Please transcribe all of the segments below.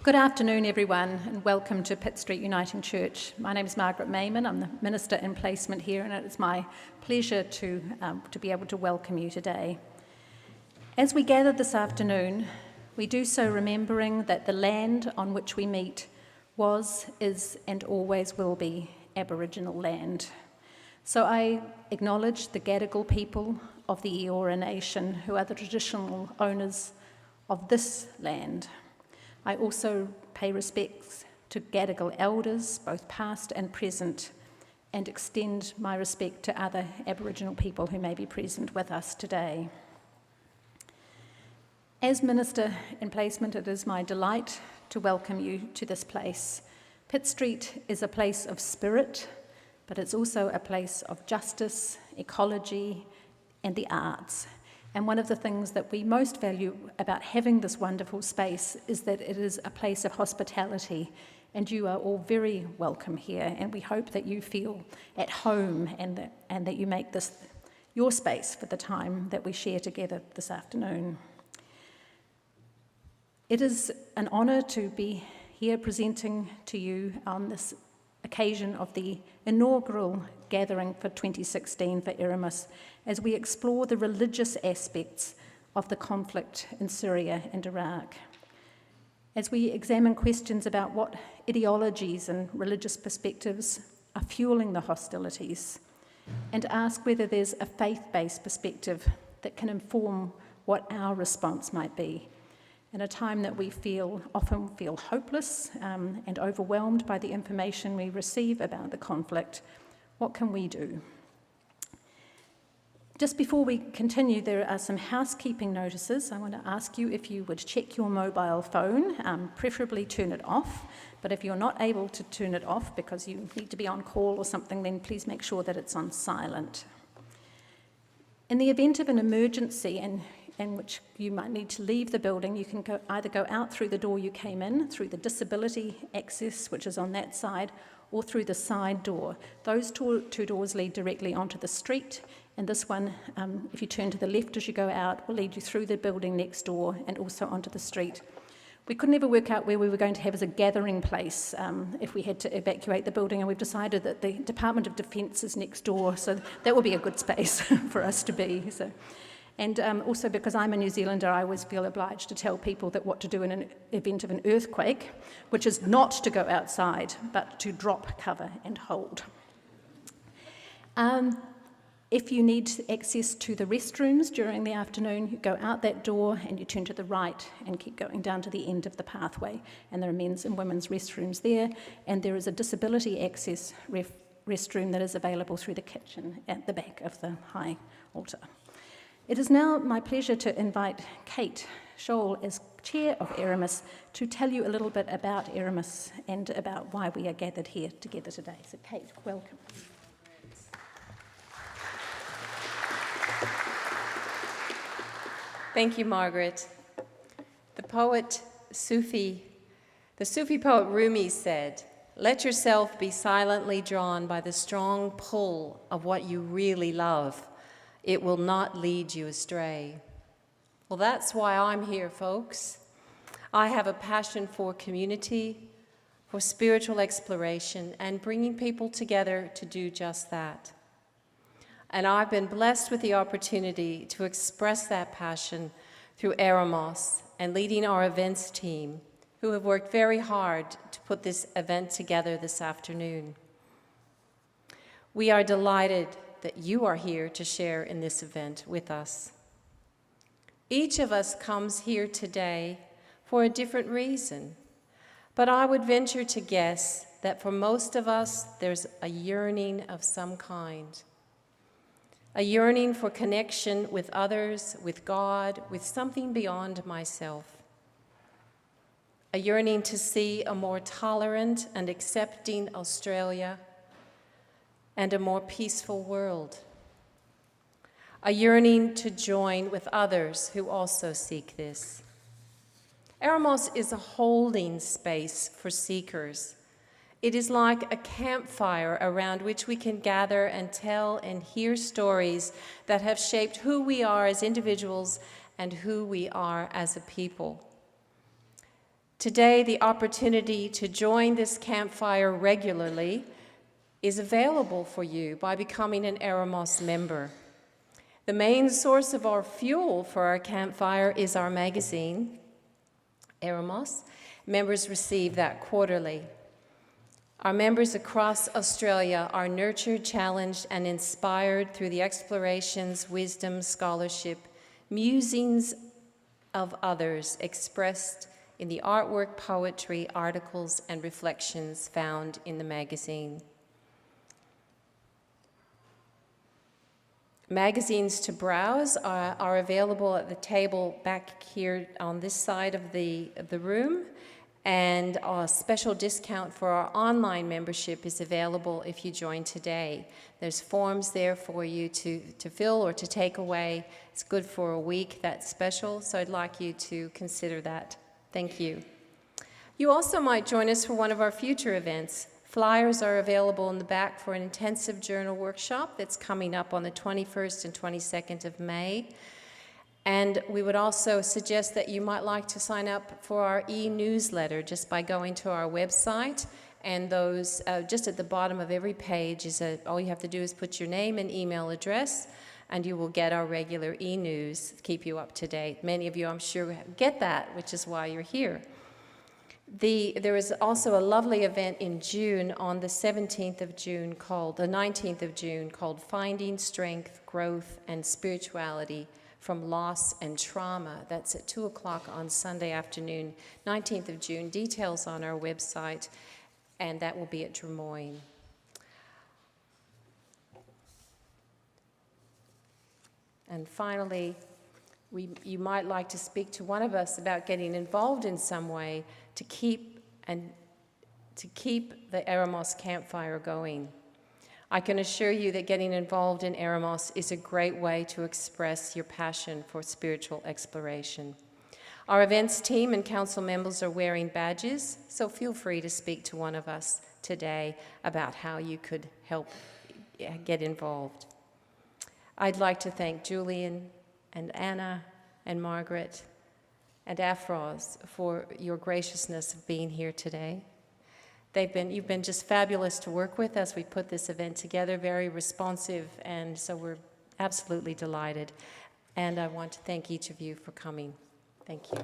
Good afternoon, everyone, and welcome to Pitt Street Uniting Church. My name is Margaret Mayman. I'm the Minister in Placement here, and it's my pleasure to be able to welcome you today. As we gather this afternoon, we do so remembering that the land on which we meet was, is, and always will be Aboriginal land. So I acknowledge the Gadigal people of the Eora Nation, who are the traditional owners of this land. I also pay respects to Gadigal elders, both past and present, and extend my respect to other Aboriginal people who may be present with us today. As Minister in Placement, it is my delight to welcome you to this place. Pitt Street is a place of spirit, but it's also a place of justice, ecology, and the arts. And one of the things that we most value about having this wonderful space is that it is a place of hospitality, and you are all very welcome here, and we hope that you feel at home and that you make this your space for the time that we share together this afternoon. It is an honour to be here presenting to you on this occasion of the inaugural gathering for 2016 for Eremos, as we explore the religious aspects of the conflict in Syria and Iraq. As we examine questions about what ideologies and religious perspectives are fueling the hostilities, and ask whether there's a faith-based perspective that can inform what our response might be. In a time that we often feel hopeless and overwhelmed by the information we receive about the conflict, what can we do? Just before we continue, there are some housekeeping notices. I want to ask you if you would check your mobile phone, preferably turn it off, but if you're not able to turn it off because you need to be on call or something, then please make sure that it's on silent. In the event of an emergency in which you might need to leave the building, you can either go out through the door you came in, through the disability access, which is on that side, or through the side door. Those two doors lead directly onto the street, and this one, if you turn to the left as you go out, will lead you through the building next door and also onto the street. We couldn't ever work out where we were going to have as a gathering place if we had to evacuate the building, and we've decided that the Department of Defence is next door, so that will be a good space for us to be. So. And also because I'm a New Zealander, I always feel obliged to tell people that what to do in an event of an earthquake, which is not to go outside, but to drop, cover and hold. If you need access to the restrooms during the afternoon, you go out that door and you turn to the right and keep going down to the end of the pathway. And there are men's and women's restrooms there, and there is a disability access restroom that is available through the kitchen at the back of the high altar. It is now my pleasure to invite Kate Scholl as Chair of Eremos to tell you a little bit about Eremos and about why we are gathered here together today. So Kate, welcome. Thank you, Margaret. The Sufi poet Rumi said, "Let yourself be silently drawn by the strong pull of what you really love. It will not lead you astray." Well, that's why I'm here, folks. I have a passion for community, for spiritual exploration, and bringing people together to do just that. And I've been blessed with the opportunity to express that passion through Eremos and leading our events team, who have worked very hard to put this event together this afternoon. We are delighted that you are here to share in this event with us. Each of us comes here today for a different reason, but I would venture to guess that for most of us, there's a yearning of some kind. A yearning for connection with others, with God, with something beyond myself. A yearning to see a more tolerant and accepting Australia and a more peaceful world. A yearning to join with others who also seek this. Eremos is a holding space for seekers. It is like a campfire around which we can gather and tell and hear stories that have shaped who we are as individuals and who we are as a people. Today, the opportunity to join this campfire regularly is available for you by becoming an Eremos member. The main source of our fuel for our campfire is our magazine, Eremos. Members receive that quarterly. Our members across Australia are nurtured, challenged, and inspired through the explorations, wisdom, scholarship, musings of others expressed in the artwork, poetry, articles, and reflections found in the magazine. Magazines to browse are available at the table back here on this side of the room, and a special discount for our online membership is available if you join today. There's forms there for you to fill or to take away. It's good for a week, that's special, so I'd like you to consider that. Thank you. You also might join us for one of our future events. Flyers are available in the back for an intensive journal workshop that's coming up on the 21st and 22nd of May. And we would also suggest that you might like to sign up for our e-newsletter just by going to our website. And those, just at the bottom of every page, all you have to do is put your name and email address, and you will get our regular e-news, keep you up to date. Many of you, I'm sure, get that, which is why you're here. There is also a lovely event in June on the 19th of June called Finding Strength, Growth, and Spirituality from Loss and Trauma. That's at 2 o'clock on Sunday afternoon, 19th of June. Details on our website, and that will be at Droogan. And finally, you might like to speak to one of us about getting involved in some way to keep the Eremos campfire going. I can assure you that getting involved in Eremos is a great way to express your passion for spiritual exploration. Our events team and council members are wearing badges, so feel free to speak to one of us today about how you could help get involved. I'd like to thank Julian and Anna and Margaret and Afroz for your graciousness of being here today. You've been just fabulous to work with as we put this event together, very responsive, and so we're absolutely delighted. And I want to thank each of you for coming. Thank you.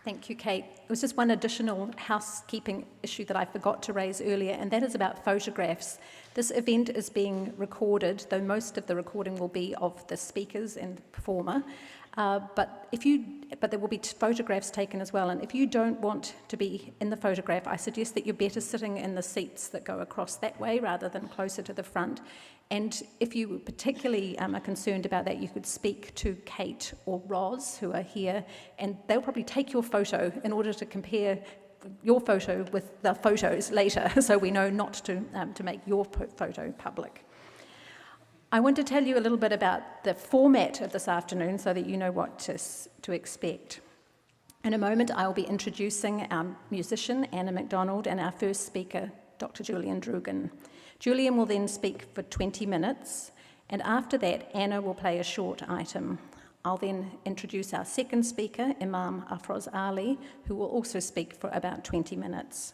Thank you, Kate. It was just one additional housekeeping issue that I forgot to raise earlier, and that is about photographs. This event is being recorded, though most of the recording will be of the speakers and the performer. But there will be photographs taken as well, and if you don't want to be in the photograph, I suggest that you're better sitting in the seats that go across that way rather than closer to the front. And if you particularly are concerned about that, you could speak to Kate or Roz, who are here, and they'll probably take your photo in order to compare your photo with the photos later, so we know not to make your photo public. I want to tell you a little bit about the format of this afternoon so that you know what to expect. In a moment, I will be introducing our musician, Anna MacDonald, and our first speaker, Dr. Julian Droogan. Julian will then speak for 20 minutes, and after that, Anna will play a short item. I'll then introduce our second speaker, Imam Afroz Ali, who will also speak for about 20 minutes.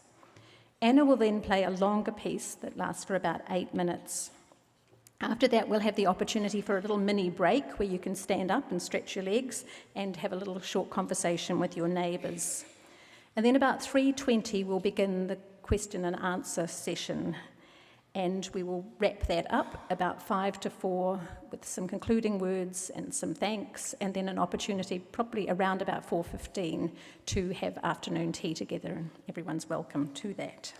Anna will then play a longer piece that lasts for about 8 minutes. After that, we'll have the opportunity for a little mini break where you can stand up and stretch your legs and have a little short conversation with your neighbours. And then about 3:20, we'll begin the question and answer session. And we will wrap that up about 5 to 4 with some concluding words and some thanks, and then an opportunity probably around about 4:15 to have afternoon tea together, and everyone's welcome to that.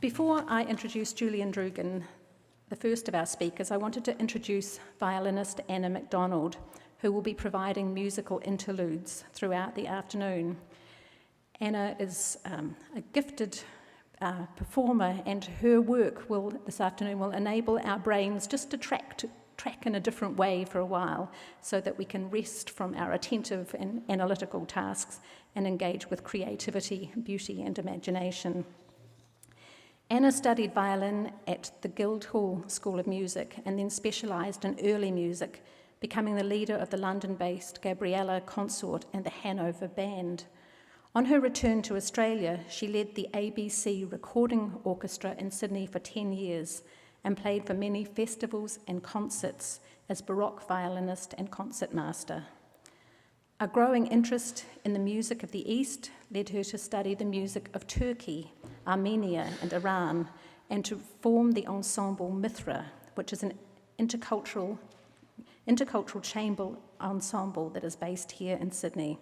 Before I introduce Julian Droogan, the first of our speakers, I wanted to introduce violinist Anna MacDonald, who will be providing musical interludes throughout the afternoon. Anna is a gifted performer, and her work this afternoon will enable our brains just to track in a different way for a while so that we can rest from our attentive and analytical tasks and engage with creativity, beauty, and imagination. Anna studied violin at the Guildhall School of Music and then specialised in early music, becoming the leader of the London-based Gabriella Consort and the Hanover Band. On her return to Australia, she led the ABC Recording Orchestra in Sydney for 10 years and played for many festivals and concerts as Baroque violinist and concertmaster. A growing interest in the music of the East led her to study the music of Turkey, Armenia, and Iran, and to form the ensemble Mithra, which is an intercultural chamber ensemble that is based here in Sydney.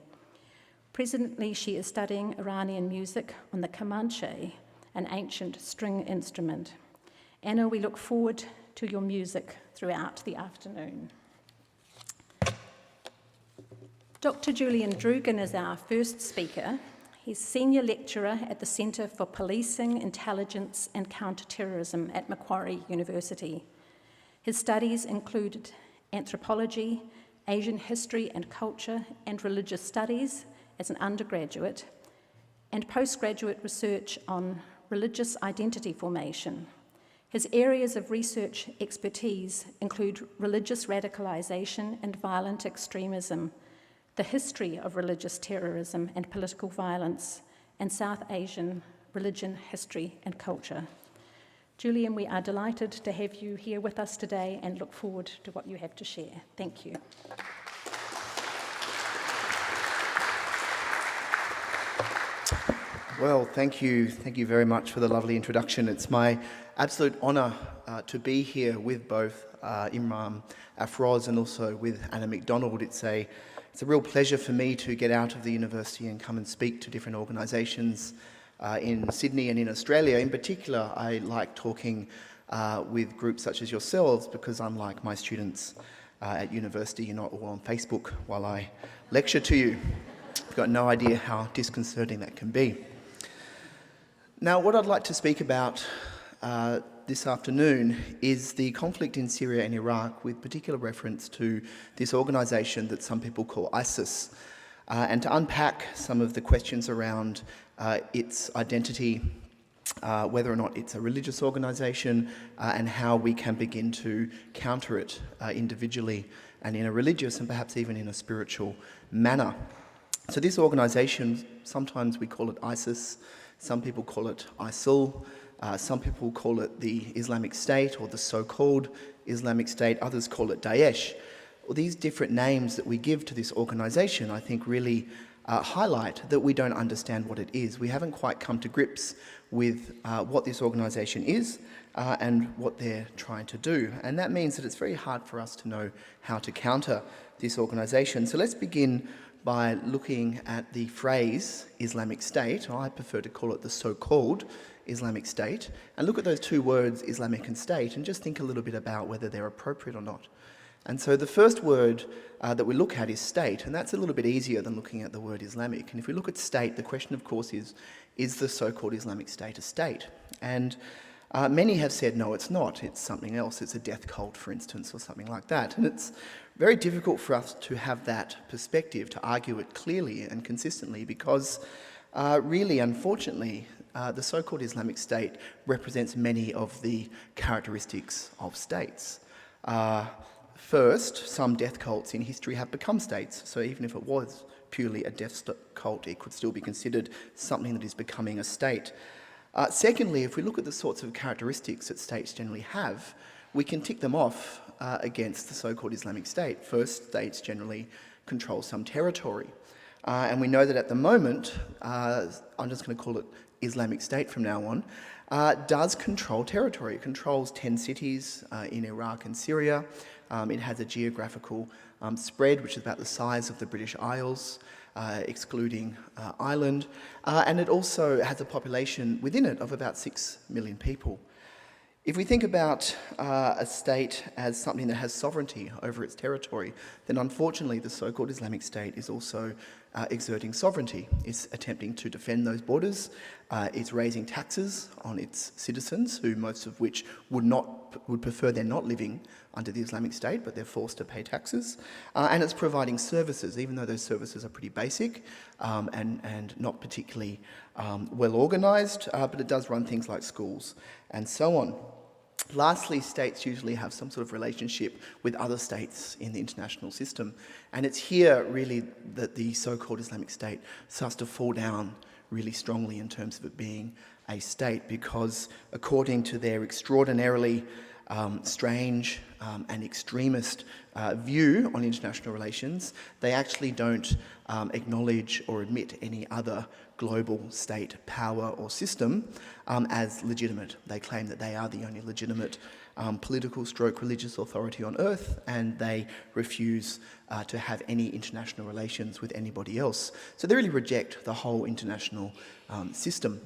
Presently, she is studying Iranian music on the kamanche, an ancient string instrument. Anna, we look forward to your music throughout the afternoon. Dr. Julian Droogan is our first speaker. He's Senior Lecturer at the Centre for Policing, Intelligence and Counterterrorism at Macquarie University. His studies included anthropology, Asian history and culture, and religious studies as an undergraduate, and postgraduate research on religious identity formation. His areas of research expertise include religious radicalisation and violent extremism, the history of religious terrorism and political violence, and South Asian religion, history, and culture. Julian, we are delighted to have you here with us today and look forward to what you have to share. Thank you. Well, thank you very much for the lovely introduction. It's my absolute honour to be here with both Imam Afroz and also with Anna MacDonald. It's a real pleasure for me to get out of the university and come and speak to different organisations in Sydney and in Australia. In particular, I like talking with groups such as yourselves because unlike my students at university, you're not all on Facebook while I lecture to you. You've got no idea how disconcerting that can be. Now, what I'd like to speak about this afternoon is the conflict in Syria and Iraq, with particular reference to this organisation that some people call ISIS, and to unpack some of the questions around its identity, whether or not it's a religious organisation, and how we can begin to counter it individually and in a religious and perhaps even in a spiritual manner. So this organisation, sometimes we call it ISIS, some people call it ISIL, some people call it the Islamic State or the so-called Islamic State, others call it Daesh. Well, these different names that we give to this organisation, I think, really highlight that we don't understand what it is. We haven't quite come to grips with what this organisation is and what they're trying to do. And that means that it's very hard for us to know how to counter this organisation. So let's begin by looking at the phrase Islamic State, or I prefer to call it the so-called Islamic State, and look at those two words, Islamic and State, and just think a little bit about whether they're appropriate or not. And so the first word that we look at is state, and that's a little bit easier than looking at the word Islamic. And if we look at state, the question, of course, is the so-called Islamic State a state? And many have said, no, it's not. It's something else. It's a death cult, for instance, or something like that. And it's very difficult for us to have that perspective, to argue it clearly and consistently, because really, unfortunately, the so-called Islamic State represents many of the characteristics of states. First, some death cults in history have become states, so even if it was purely a death cult, it could still be considered something that is becoming a state. Secondly, if we look at the sorts of characteristics that states generally have, we can tick them off against the so-called Islamic State. First, states generally control some territory. And we know that at the moment, I'm just going to call it Islamic State from now on, does control territory. It controls 10 cities in Iraq and Syria. It has a geographical spread which is about the size of the British Isles, excluding Ireland. And it also has a population within it of about 6 million people. If we think about a state as something that has sovereignty over its territory, then unfortunately the so-called Islamic State is also exerting sovereignty. It's attempting to defend those borders. It's raising taxes on its citizens, who most of which would prefer they're not living under the Islamic State, but they're forced to pay taxes. And it's providing services, even though those services are pretty basic and not particularly well organised, but it does run things like schools and so on. Lastly, states usually have some sort of relationship with other states in the international system. And it's here, really, that the so-called Islamic State starts to fall down really strongly in terms of it being a state, because according to their extraordinarily strange and extremist view on international relations, they actually don't acknowledge or admit any other global state power or system as legitimate. They claim that they are the only legitimate political stroke religious authority on earth, and they refuse to have any international relations with anybody else. So they really reject the whole international system.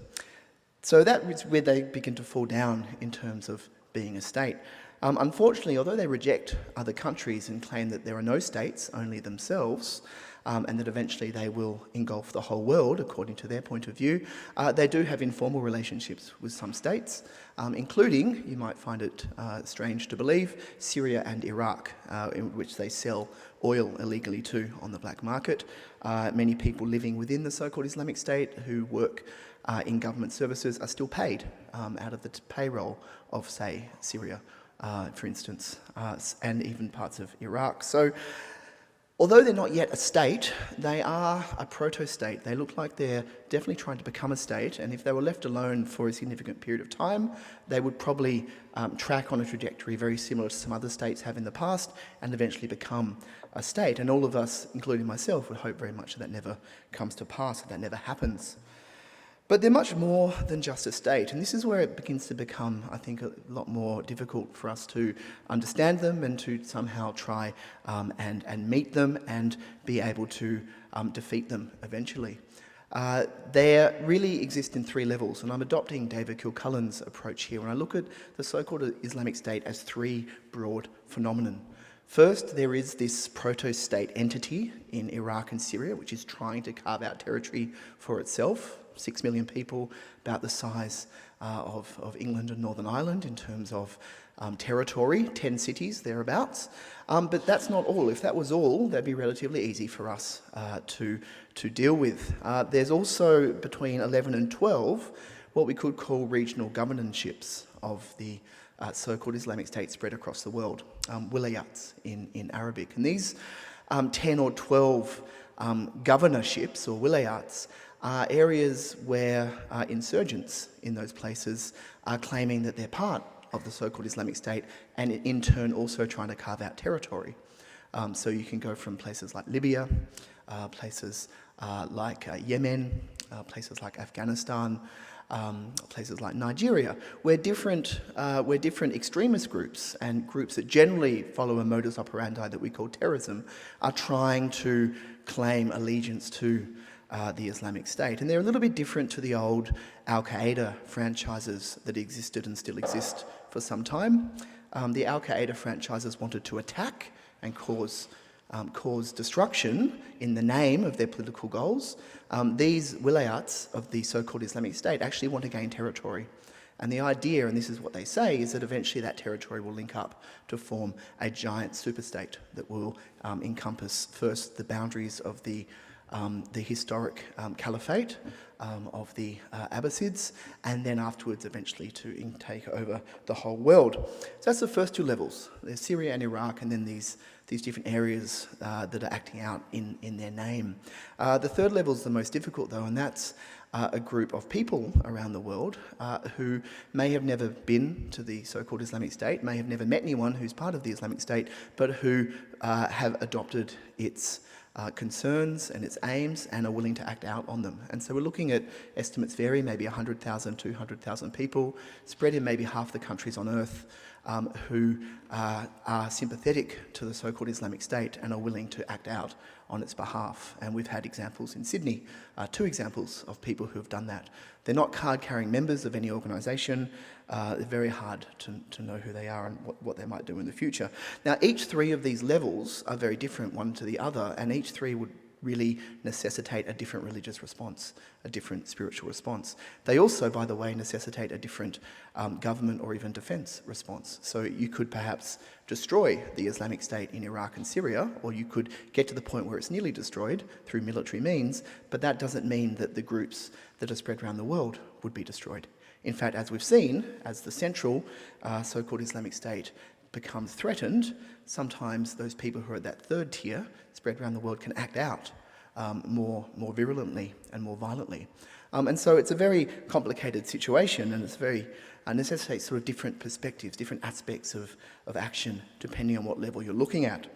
So that is where they begin to fall down in terms of being a state. Unfortunately, although they reject other countries and claim that there are no states, only themselves, and that eventually they will engulf the whole world, according to their point of view, they do have informal relationships with some states, including, you might find it strange to believe, Syria and Iraq, in which they sell oil illegally to on the black market. Many people living within the so-called Islamic State who work in government services are still paid out of the payroll of, say, Syria, for instance, and even parts of Iraq. So, although they're not yet a state, they are a proto-state. They look like they're definitely trying to become a state, and if they were left alone for a significant period of time, they would probably track on a trajectory very similar to some other states have in the past, and eventually become a state. And all of us, including myself, would hope very much that never comes to pass, that never happens. But they're much more than just a state, and this is where it begins to become, I think, a lot more difficult for us to understand them and to somehow try and meet them and be able to defeat them eventually. They really exist in three levels, and I'm adopting David Kilcullen's approach here when I look at the so-called Islamic State as three broad phenomenon. First, there is this proto-state entity in Iraq and Syria, which is trying to carve out territory for itself. 6 million people, about the size of England and Northern Ireland in terms of territory, 10 cities thereabouts. But that's not all. If that was all, that'd be relatively easy for us to deal with. There's also, between 11 and 12, what we could call regional governorships of the so-called Islamic State spread across the world, wilayats in Arabic. And these 10 or 12 governorships or wilayats are areas where insurgents in those places are claiming that they're part of the so-called Islamic State, and in turn also trying to carve out territory. So you can go from places like Libya, places like Yemen, places like Afghanistan, places like Nigeria, where different extremist groups and groups that generally follow a modus operandi that we call terrorism are trying to claim allegiance to the Islamic State. And they're a little bit different to the old Al-Qaeda franchises that existed and still exist for some time. The Al-Qaeda franchises wanted to attack and cause destruction in the name of their political goals. These wilayats of the so-called Islamic State actually want to gain territory. And the idea, and this is what they say, is that eventually that territory will link up to form a giant superstate that will encompass first the boundaries of the historic caliphate of the Abbasids, and then afterwards eventually to take over the whole world. So that's the first two levels. There's Syria and Iraq, and then these different areas that are acting out in their name. The third level is the most difficult, though, and that's a group of people around the world who may have never been to the so-called Islamic State, may have never met anyone who's part of the Islamic State, but who have adopted its concerns and its aims and are willing to act out on them. And so we're looking at estimates vary, maybe 100,000, 200,000 people spread in maybe half the countries on earth who are sympathetic to the so-called Islamic State and are willing to act out on its behalf. And we've had examples in Sydney, 2 examples of people who have done that. They're not card-carrying members of any organisation. They're very hard to know who they are and what they might do in the future. Now, each 3 of these levels are very different one to the other, and each 3 would really necessitate a different religious response, a different spiritual response. They also, by the way, necessitate a different government or even defence response. So you could perhaps destroy the Islamic State in Iraq and Syria, or you could get to the point where it's nearly destroyed through military means, but that doesn't mean that the groups that are spread around the world would be destroyed. In fact, as we've seen, as the central so-called Islamic State becomes threatened, sometimes those people who are at that third tier spread around the world can act out more virulently and more violently. And so it's a very complicated situation, and it's very necessitates sort of different perspectives, different aspects of action, depending on what level you're looking at.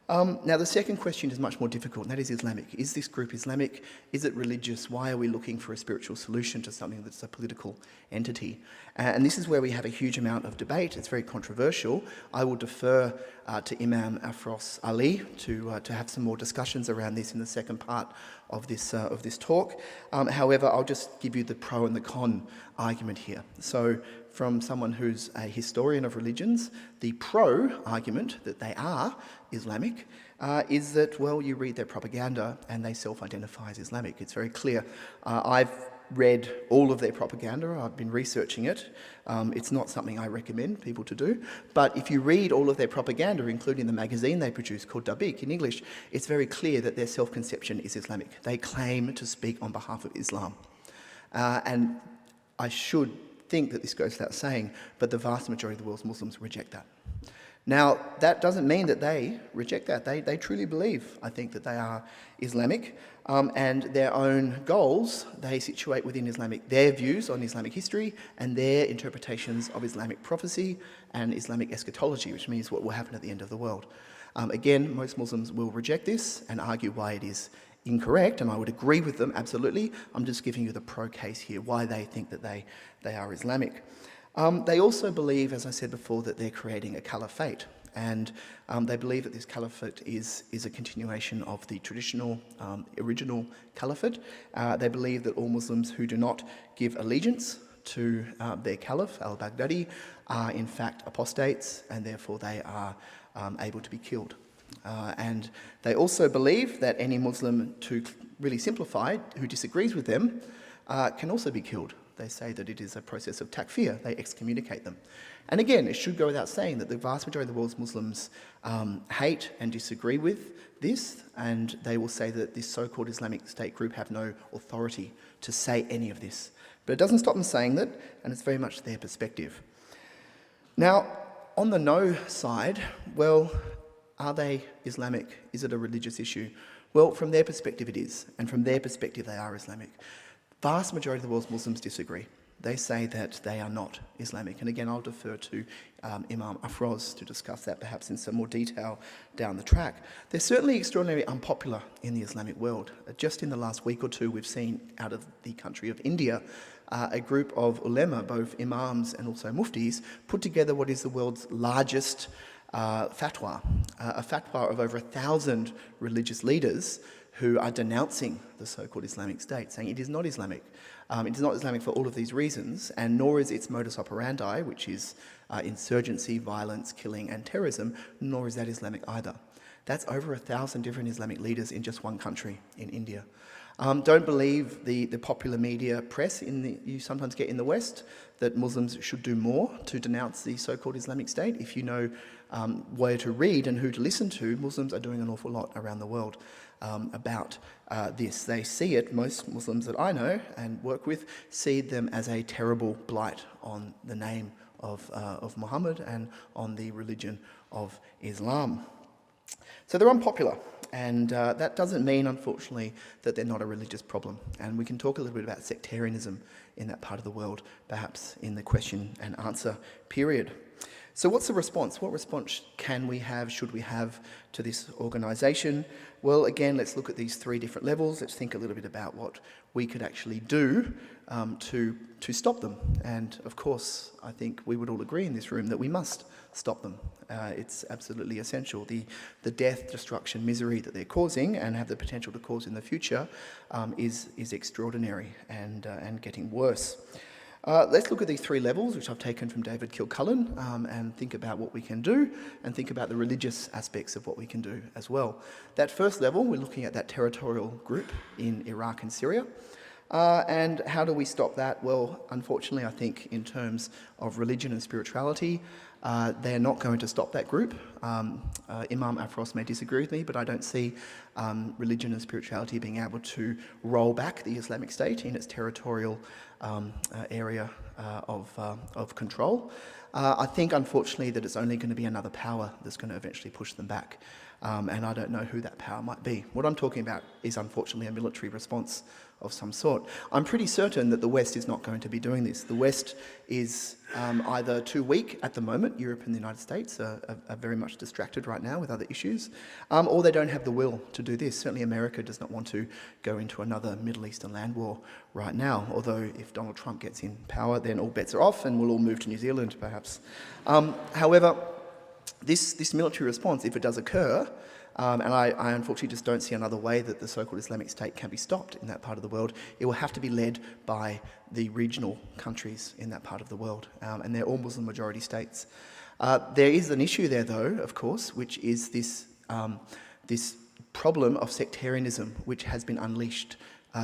Now, the second question is much more difficult, and that is Islamic. Is this group Islamic? Is it religious? Why are we looking for a spiritual solution to something that's a political entity? And this is where we have a huge amount of debate. It's very controversial. I will defer to Imam Afroz Ali to have some more discussions around this in the second part of this talk. However, I'll just give you the pro and the con argument here. So, from someone who's a historian of religions, the pro argument that they are Islamic is that, well, you read their propaganda and they self-identify as Islamic. It's very clear. I've read all of their propaganda. I've been researching it. It's not something I recommend people to do. But if you read all of their propaganda, including the magazine they produce called Dabiq in English, it's very clear that their self-conception is Islamic. They claim to speak on behalf of Islam. And I should think that this goes without saying, but the vast majority of the world's Muslims reject that. Now, that doesn't mean that they reject that. They truly believe, I think, that they are Islamic, and their own goals, they situate within their views on Islamic history and their interpretations of Islamic prophecy and Islamic eschatology, which means what will happen at the end of the world. Again, most Muslims will reject this and argue why it is incorrect, and I would agree with them, absolutely. I'm just giving you the pro case here, why they think that they are Islamic. They also believe, as I said before, that they're creating a caliphate, and they believe that this caliphate is a continuation of the traditional, original caliphate. They believe that all Muslims who do not give allegiance to their caliph, al-Baghdadi, are in fact apostates, and therefore they are able to be killed. And they also believe that any Muslim, to really simplify, who disagrees with them, can also be killed. They say that it is a process of takfir. They excommunicate them. And again, it should go without saying that the vast majority of the world's Muslims hate and disagree with this, and they will say that this so-called Islamic State group have no authority to say any of this. But it doesn't stop them saying that, and it's very much their perspective. Now, on the no side, well, are they Islamic? Is it a religious issue? Well, from their perspective it is, and from their perspective they are Islamic. Vast majority of the world's Muslims disagree. They say that they are not Islamic. And again, I'll defer to Imam Afroz to discuss that perhaps in some more detail down the track. They're certainly extraordinarily unpopular in the Islamic world. Just in the last week or two, we've seen out of the country of India, a group of ulema, both imams and also muftis, put together what is the world's largest fatwa, a fatwa of over 1,000 religious leaders who are denouncing the so-called Islamic State, saying it is not Islamic. It is not Islamic for all of these reasons, and nor is its modus operandi, which is insurgency, violence, killing, and terrorism, nor is that Islamic either. That's over 1,000 different Islamic leaders in just one country, in India. Don't believe the popular media press you sometimes get in the West that Muslims should do more to denounce the so-called Islamic State. If you know where to read and who to listen to, Muslims are doing an awful lot around the world about this. They see it, most Muslims that I know and work with, see them as a terrible blight on the name of Muhammad and on the religion of Islam. So they're unpopular, and that doesn't mean, unfortunately, that they're not a religious problem. And we can talk a little bit about sectarianism in that part of the world, perhaps in the question and answer period. So what's the response? What response can we have, should we have to this organisation? Well, again, let's look at these three different levels. Let's think a little bit about what we could actually do to stop them. And of course, I think we would all agree in this room that we must stop them. It's absolutely essential. The death, destruction, misery that they're causing and have the potential to cause in the future is extraordinary and getting worse. Let's look at these 3 levels, which I've taken from David Kilcullen, and think about what we can do, and think about the religious aspects of what we can do as well. That first level, we're looking at that territorial group in Iraq and Syria. And how do we stop that? Well, unfortunately, I think in terms of religion and spirituality, they're not going to stop that group. Imam Afroz may disagree with me, but I don't see religion and spirituality being able to roll back the Islamic State in its territorial area of control. I think, unfortunately, that it's only going to be another power that's going to eventually push them back. And I don't know who that power might be. What I'm talking about is, unfortunately, a military response of some sort. I'm pretty certain that the West is not going to be doing this. The West is either too weak at the moment. Europe and the United States are very much distracted right now with other issues, or they don't have the will to do this. Certainly America does not want to go into another Middle Eastern land war right now, although if Donald Trump gets in power, then all bets are off and we'll all move to New Zealand, perhaps. However, this military response, if it does occur, and I unfortunately just don't see another way that the so-called Islamic State can be stopped in that part of the world, it will have to be led by the regional countries in that part of the world, and they're all Muslim majority states. There is an issue there, though, of course, which is this problem of sectarianism, which has been unleashed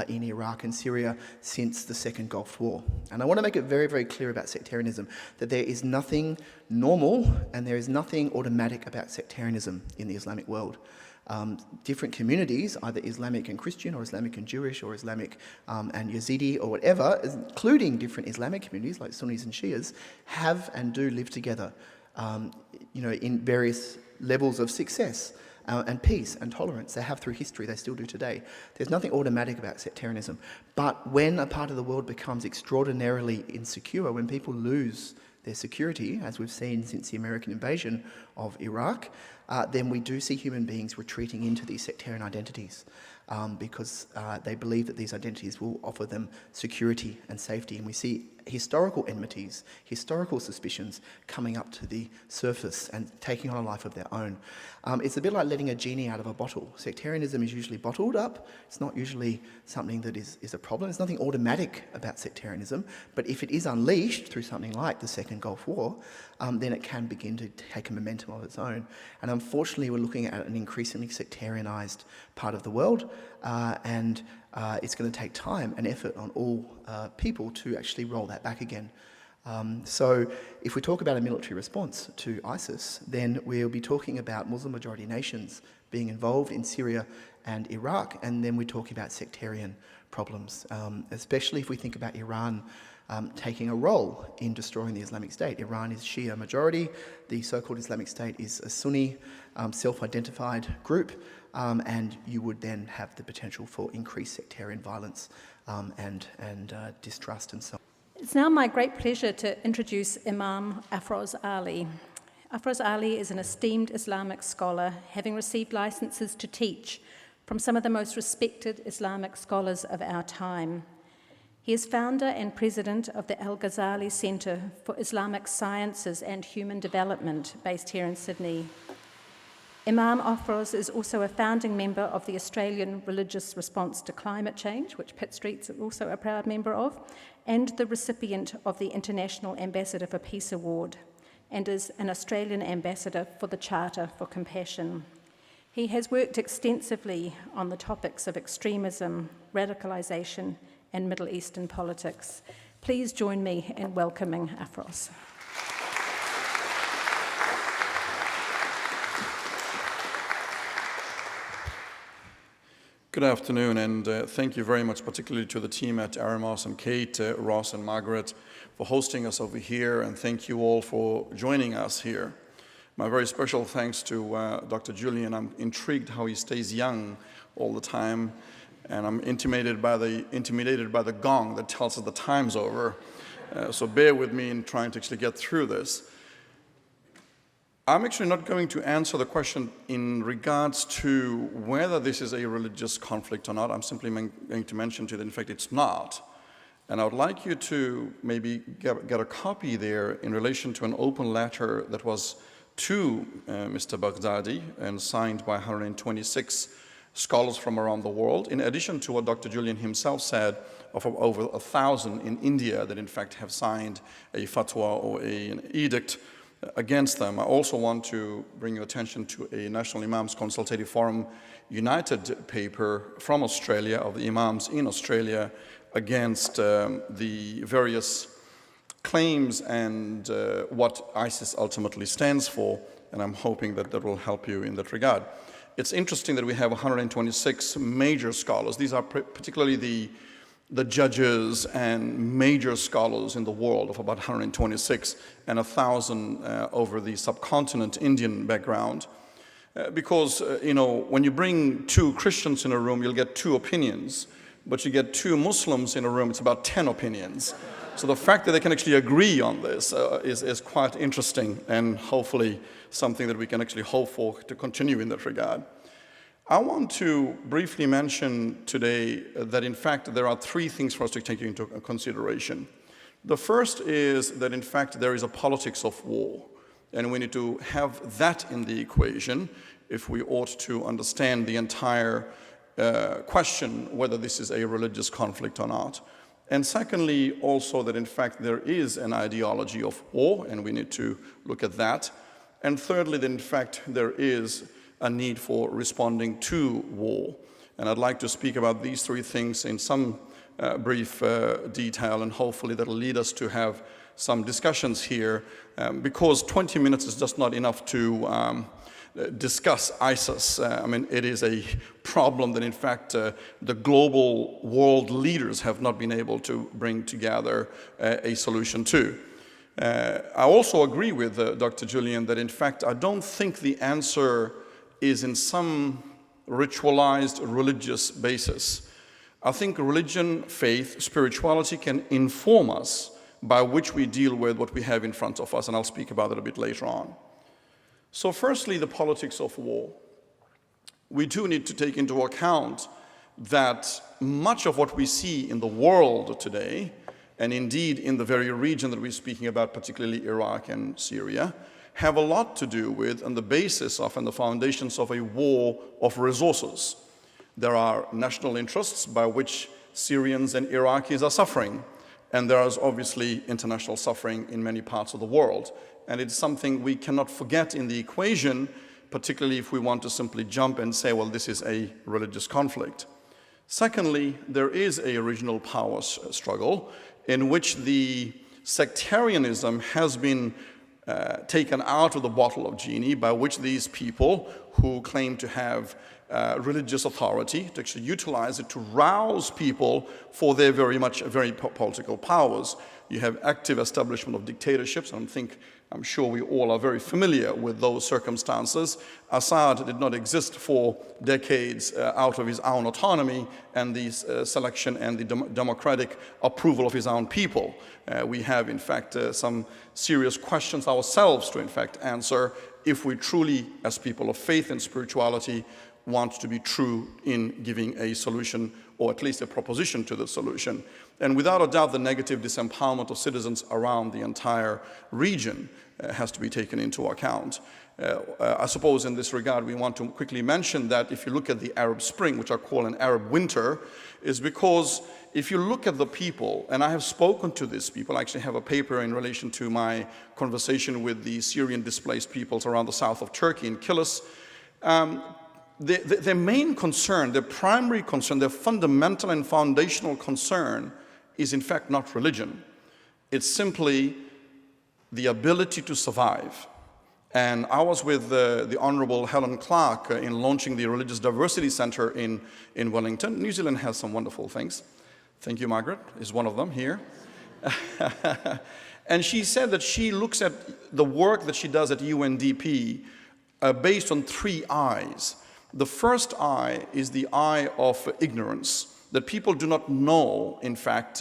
in Iraq and Syria since the Second Gulf War. And I want to make it very, very clear about sectarianism, that there is nothing normal and there is nothing automatic about sectarianism in the Islamic world. Different communities, either Islamic and Christian or Islamic and Jewish or Islamic and Yazidi or whatever, including different Islamic communities like Sunnis and Shias, have and do live together in various levels of success. And peace and tolerance. They have through history, they still do today. There's nothing automatic about sectarianism. But when a part of the world becomes extraordinarily insecure, when people lose their security, as we've seen since the American invasion of Iraq, then we do see human beings retreating into these sectarian identities because they believe that these identities will offer them security and safety. And we see historical enmities, historical suspicions coming up to the surface and taking on a life of their own. It's a bit like letting a genie out of a bottle. Sectarianism is usually bottled up. It's not usually something that is a problem. There's nothing automatic about sectarianism, but if it is unleashed through something like the Second Gulf War, then it can begin to take a momentum of its own. And unfortunately, we're looking at an increasingly sectarianized part of the world, and it's going to take time and effort on all people to actually roll that back again. So if we talk about a military response to ISIS, then we'll be talking about Muslim-majority nations being involved in Syria and Iraq, and then we're talking about sectarian problems, especially if we think about Iran taking a role in destroying the Islamic State. Iran is Shia majority. The so-called Islamic State is a Sunni self-identified group, and you would then have the potential for increased sectarian violence and distrust and so on. It's now my great pleasure to introduce Imam Afroz Ali. Afroz Ali is an esteemed Islamic scholar, having received licenses to teach from some of the most respected Islamic scholars of our time. He is founder and president of the Al-Ghazali Centre for Islamic Sciences and Human Development, based here in Sydney. Imam Afroz is also a founding member of the Australian Religious Response to Climate Change, which Pitt Street's also a proud member of, and the recipient of the International Ambassador for Peace Award, and is an Australian ambassador for the Charter for Compassion. He has worked extensively on the topics of extremism, radicalisation, and Middle Eastern politics. Please join me in welcoming Afroz. Good afternoon, and thank you very much, particularly to the team at Eremos and Kate, Ross and Margaret, for hosting us over here, and thank you all for joining us here. My very special thanks to Dr. Julian. I'm intrigued how he stays young all the time, and I'm intimidated by the gong that tells us the time's over. So bear with me in trying to actually get through this. I'm actually not going to answer the question in regards to whether this is a religious conflict or not. I'm simply going to mention to you that, in fact, it's not. And I would like you to maybe get a copy there in relation to an open letter that was to Mr. Baghdadi and signed by 126 scholars from around the world, in addition to what Dr. Julian himself said of over 1,000 in India that in fact have signed a fatwa or an edict against them. I also want to bring your attention to a National Imams Consultative Forum United paper from Australia, of the Imams in Australia, against the various claims and what ISIS ultimately stands for, and I'm hoping that that will help you in that regard. It's interesting that we have 126 major scholars. These are particularly the judges and major scholars in the world, of about 126, and 1,000 over the subcontinent Indian background. Because, when you bring 2 Christians in a room, you'll get 2 opinions. But you get 2 Muslims in a room, it's about 10 opinions. So the fact that they can actually agree on this is quite interesting, and hopefully something that we can actually hope for to continue in that regard. I want to briefly mention today that in fact there are 3 things for us to take into consideration. The first is that in fact there is a politics of war, and we need to have that in the equation if we ought to understand the entire question whether this is a religious conflict or not. And secondly, also that in fact there is an ideology of war, and we need to look at that. And thirdly, that in fact there is a need for responding to war. And I'd like to speak about these 3 things in some brief detail, and hopefully that'll lead us to have some discussions here, because 20 minutes is just not enough to discuss ISIS. It is a problem that in fact the global world leaders have not been able to bring together a solution to. I also agree with Dr. Julian that in fact I don't think the answer is in some ritualized religious basis. I think religion, faith, spirituality can inform us by which we deal with what we have in front of us, and I'll speak about it a bit later on. So firstly, the politics of war. We do need to take into account that much of what we see in the world today, and indeed in the very region that we're speaking about, particularly Iraq and Syria, have a lot to do with and the basis of and the foundations of a war of resources. There are national interests by which Syrians and Iraqis are suffering, and there is obviously international suffering in many parts of the world. And it's something we cannot forget in the equation, particularly if we want to simply jump and say, well, this is a religious conflict. Secondly, there is a regional power struggle in which the sectarianism has been taken out of the bottle of genie, by which these people who claim to have religious authority to actually utilize it to rouse people for their very political powers. You have active establishment of dictatorships, and I'm sure we all are very familiar with those circumstances. Assad did not exist for decades out of his own autonomy and the selection and the democratic approval of his own people. We have, in fact, some serious questions ourselves to, in fact, answer if we truly, as people of faith and spirituality, want to be true in giving a solution, or at least a proposition to the solution. And without a doubt, the negative disempowerment of citizens around the entire region has to be taken into account. I suppose in this regard, we want to quickly mention that if you look at the Arab Spring, which I call an Arab winter, is because if you look at the people, and I have spoken to these people, I actually have a paper in relation to my conversation with the Syrian displaced peoples around the south of Turkey in Kilis. Their main concern, their primary concern, their fundamental and foundational concern is in fact not religion. It's simply the ability to survive. And I was with the Honorable Helen Clark in launching the Religious Diversity Center in Wellington. New Zealand has some wonderful things. Thank you, Margaret, is one of them here. And she said that she looks at the work that she does at UNDP based on 3 eyes. The first eye is the eye of ignorance, that people do not know, in fact,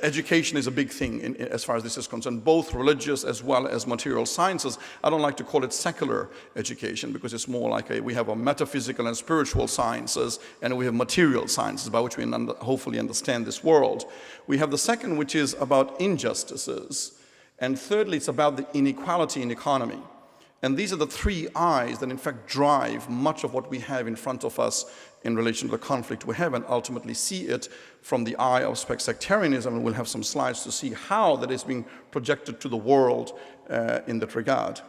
education is a big thing as far as this is concerned, both religious as well as material sciences. I don't like to call it secular education because it's more like we have a metaphysical and spiritual sciences, and we have material sciences by which we hopefully understand this world. We have the second, which is about injustices. And thirdly, it's about the inequality in economy. And these are the three eyes that in fact drive much of what we have in front of us in relation to the conflict we have, and ultimately see it from the eye of sectarianism. And we'll have some slides to see how that is being projected to the world in that regard.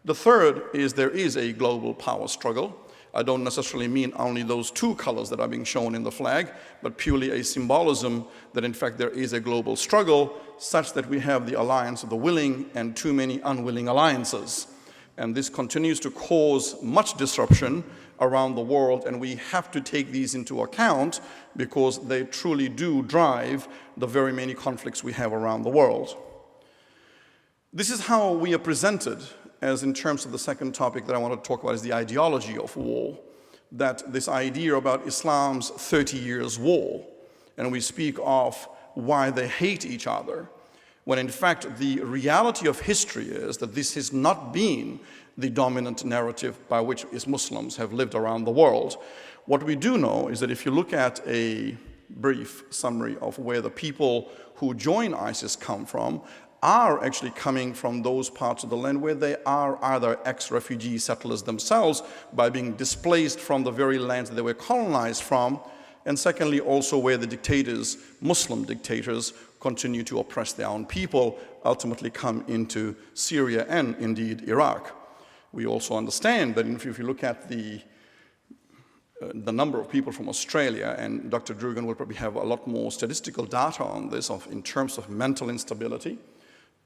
The third is there is a global power struggle. I don't necessarily mean only those two colors that are being shown in the flag, but purely a symbolism that in fact there is a global struggle such that we have the alliance of the willing and too many unwilling alliances. And this continues to cause much disruption around the world, and we have to take these into account because they truly do drive the very many conflicts we have around the world. This is how we are presented, as in terms of the second topic that I want to talk about is the ideology of war, that this idea about Islam's 30 years war, and we speak of why they hate each other, when in fact the reality of history is that this has not been the dominant narrative by which Muslims have lived around the world. What we do know is that if you look at a brief summary of where the people who join ISIS come from, are actually coming from those parts of the land where they are either ex-refugee settlers themselves by being displaced from the very lands that they were colonized from, and secondly also where the dictators, Muslim dictators, continue to oppress their own people, ultimately come into Syria and indeed Iraq. We also understand that if you look at the number of people from Australia, and Dr. Droogan will probably have a lot more statistical data on this in terms of mental instability,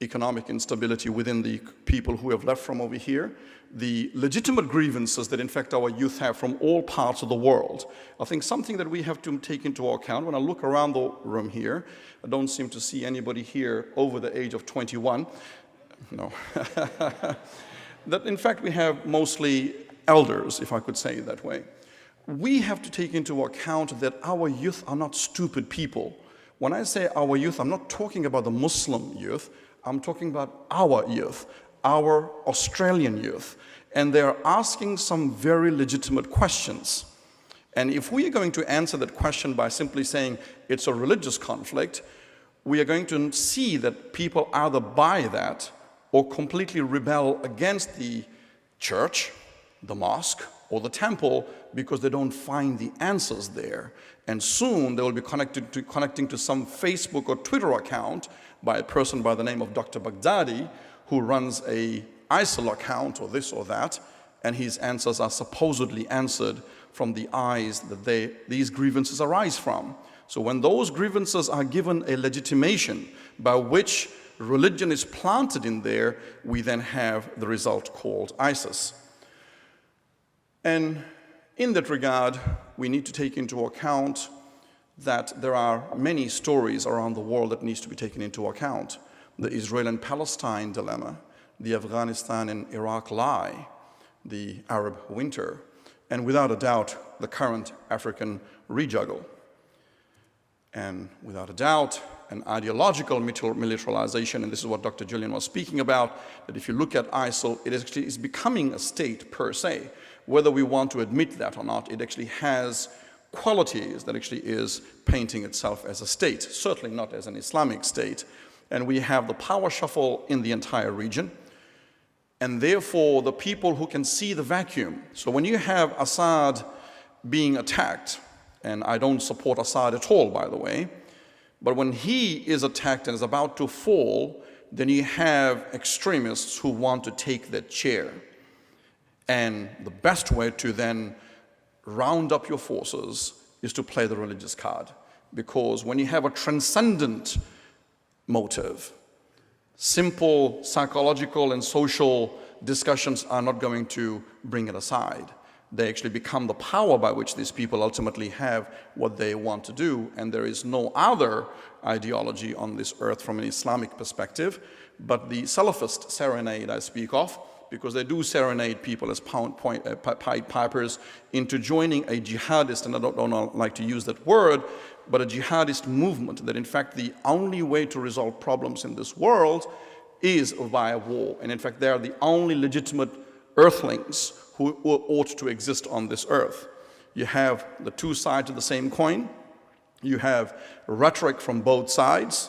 economic instability within the people who have left from over here, the legitimate grievances that in fact our youth have from all parts of the world. I think something that we have to take into account, when I look around the room here, I don't seem to see anybody here over the age of 21. No. That in fact we have mostly elders, if I could say it that way. We have to take into account that our youth are not stupid people. When I say our youth, I'm not talking about the Muslim youth, I'm talking about our youth, our Australian youth. And they're asking some very legitimate questions. And if we are going to answer that question by simply saying it's a religious conflict, we are going to see that people either buy that or completely rebel against the church, the mosque, or the temple because they don't find the answers there. And soon they will be connecting to some Facebook or Twitter account by a person by the name of Dr. Baghdadi, who runs a ISIL account or this or that, and his answers are supposedly answered from the eyes that these grievances arise from. So when those grievances are given a legitimation by which religion is planted in there, we then have the result called ISIS. And in that regard, we need to take into account that there are many stories around the world that needs to be taken into account. The Israel and Palestine dilemma, the Afghanistan and Iraq lie, the Arab winter, and without a doubt, the current African rejuggle. And without a doubt, an ideological militarization, and this is what Dr. Julian was speaking about, that if you look at ISIL, it actually is becoming a state per se. Whether we want to admit that or not, it actually has qualities that actually is painting itself as a state, certainly not as an Islamic state. And we have the power shuffle in the entire region, and therefore the people who can see the vacuum. So when you have Assad being attacked, and I don't support Assad at all, by the way, but when he is attacked and is about to fall, then you have extremists who want to take that chair. And the best way to then round up your forces is to play the religious card. Because when you have a transcendent motive, simple psychological and social discussions are not going to bring it aside. They actually become the power by which these people ultimately have what they want to do, and there is no other ideology on this earth from an Islamic perspective but the Salafist serenade I speak of, because they do serenade people as Pied Pipers into joining a jihadist, and I don't like to use that word, but a jihadist movement, that in fact the only way to resolve problems in this world is via war. And in fact they are the only legitimate earthlings who ought to exist on this earth. You have the two sides of the same coin. You have rhetoric from both sides.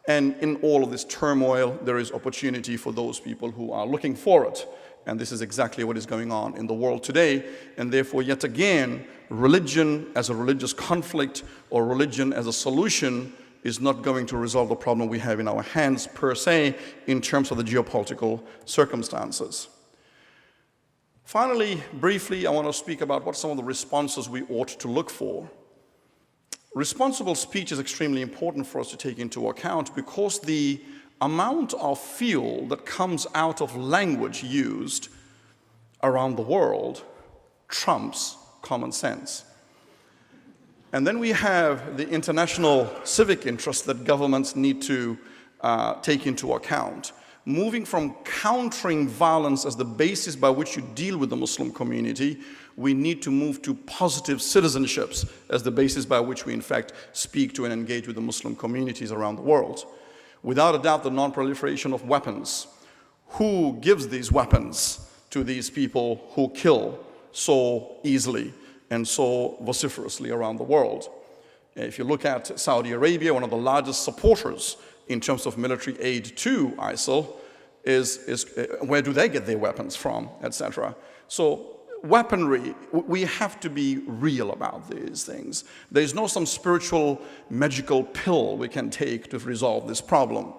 And in all of this turmoil, there is opportunity for those people who are looking for it. And this is exactly what is going on in the world today. And therefore, yet again, religion as a religious conflict or religion as a solution is not going to resolve the problem we have in our hands per se in terms of the geopolitical circumstances. Finally, briefly, I want to speak about what some of the responses we ought to look for. Responsible speech is extremely important for us to take into account because the amount of fuel that comes out of language used around the world trumps common sense. And then we have the international civic interest that governments need to take into account. Moving from countering violence as the basis by which you deal with the Muslim community, we need to move to positive citizenships as the basis by which we in fact speak to and engage with the Muslim communities around the world. Without a doubt, the non-proliferation of weapons. Who gives these weapons to these people who kill so easily and so vociferously around the world? If you look at Saudi Arabia, one of the largest supporters in terms of military aid to ISIL is where do they get their weapons from, etc. So weaponry, we have to be real about these things. There's no some spiritual magical pill we can take to resolve this problem.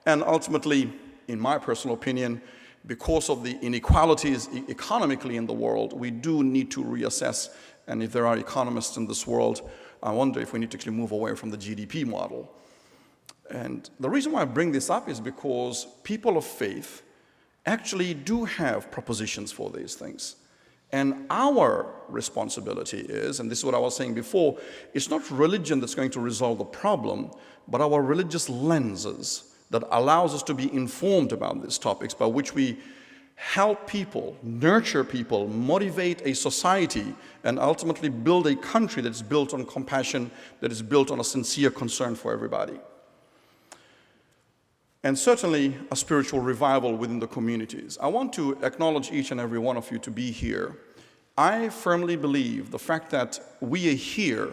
And ultimately, in my personal opinion, because of the inequalities economically in the world, we do need to reassess. And if there are economists in this world, I wonder if we need to actually move away from the GDP model. And the reason why I bring this up is because people of faith actually do have propositions for these things. And our responsibility is, and this is what I was saying before, it's not religion that's going to resolve the problem, but our religious lenses that allows us to be informed about these topics, by which we help people, nurture people, motivate a society, and ultimately build a country that's built on compassion, that is built on a sincere concern for everybody. And certainly a spiritual revival within the communities. I want to acknowledge each and every one of you to be here. I firmly believe the fact that we are here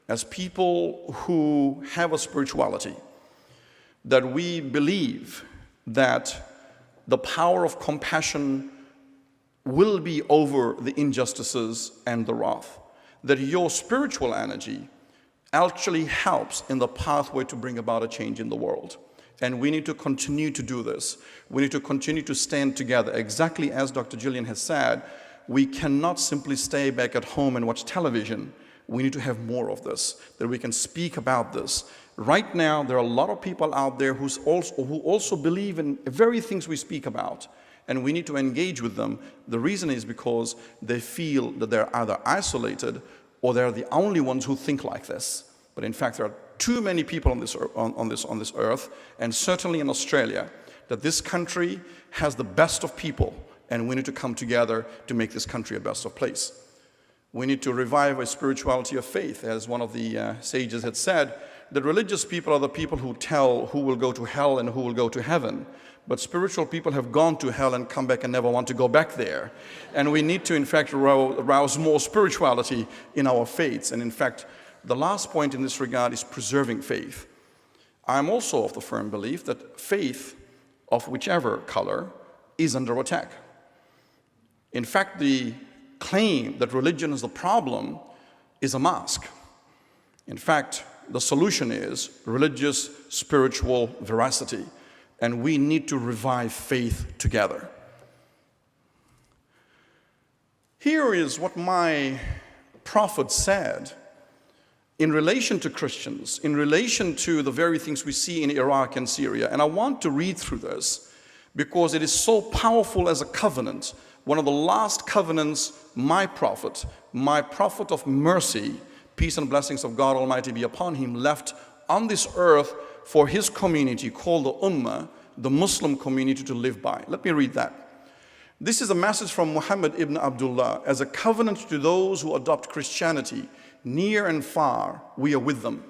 as people who have a spirituality, that we believe that the power of compassion will be over the injustices and the wrath, that your spiritual energy actually helps in the pathway to bring about a change in the world. And we need to continue to do this. We need to continue to stand together. Exactly as Dr. Julian has said, we cannot simply stay back at home and watch television. We need to have more of this, that we can speak about this. Right now, there are a lot of people out there who also believe in the very things we speak about, and we need to engage with them. The reason is because they feel that they're either isolated or they're the only ones who think like this. But in fact, there are too many people on this earth, and certainly in Australia, that this country has the best of people, and we need to come together to make this country a best of place. We need to revive a spirituality of faith, as one of the sages had said, that religious people are the people who tell who will go to hell and who will go to heaven. But spiritual people have gone to hell and come back and never want to go back there. And we need to, in fact, arouse more spirituality in our faiths. And in fact, the last point in this regard is preserving faith. I'm also of the firm belief that faith, of whichever color, is under attack. In fact, the claim that religion is the problem is a mask. In fact, the solution is religious, spiritual veracity, and we need to revive faith together. Here is what my prophet said in relation to Christians, in relation to the very things we see in Iraq and Syria. And I want to read through this because it is so powerful as a covenant. One of the last covenants my prophet of mercy, peace and blessings of God Almighty be upon him, left on this earth for his community called the Ummah, the Muslim community, to live by. Let me read that. This is a message from Muhammad ibn Abdullah. As a covenant to those who adopt Christianity, near and far, we are with them.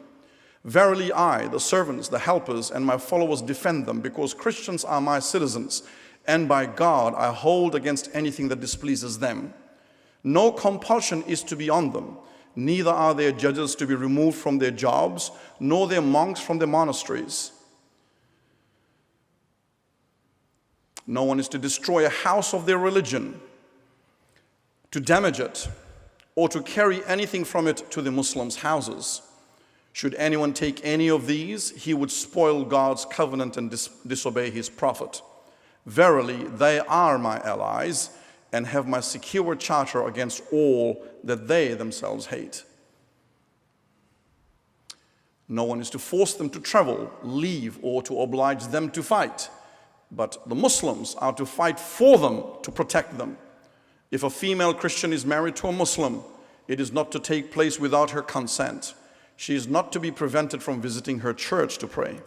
Verily I, the servants, the helpers, and my followers defend them, because Christians are my citizens, and by God I hold against anything that displeases them. No compulsion is to be on them, neither are their judges to be removed from their jobs, nor their monks from their monasteries. No one is to destroy a house of their religion, to damage it, or to carry anything from it to the Muslims' houses. Should anyone take any of these, he would spoil God's covenant and disobey his prophet. Verily, they are my allies and have my secure charter against all that they themselves hate. No one is to force them to travel, leave, or to oblige them to fight. But the Muslims are to fight for them to protect them. If a female Christian is married to a Muslim, it is not to take place without her consent. She is not to be prevented from visiting her church to pray.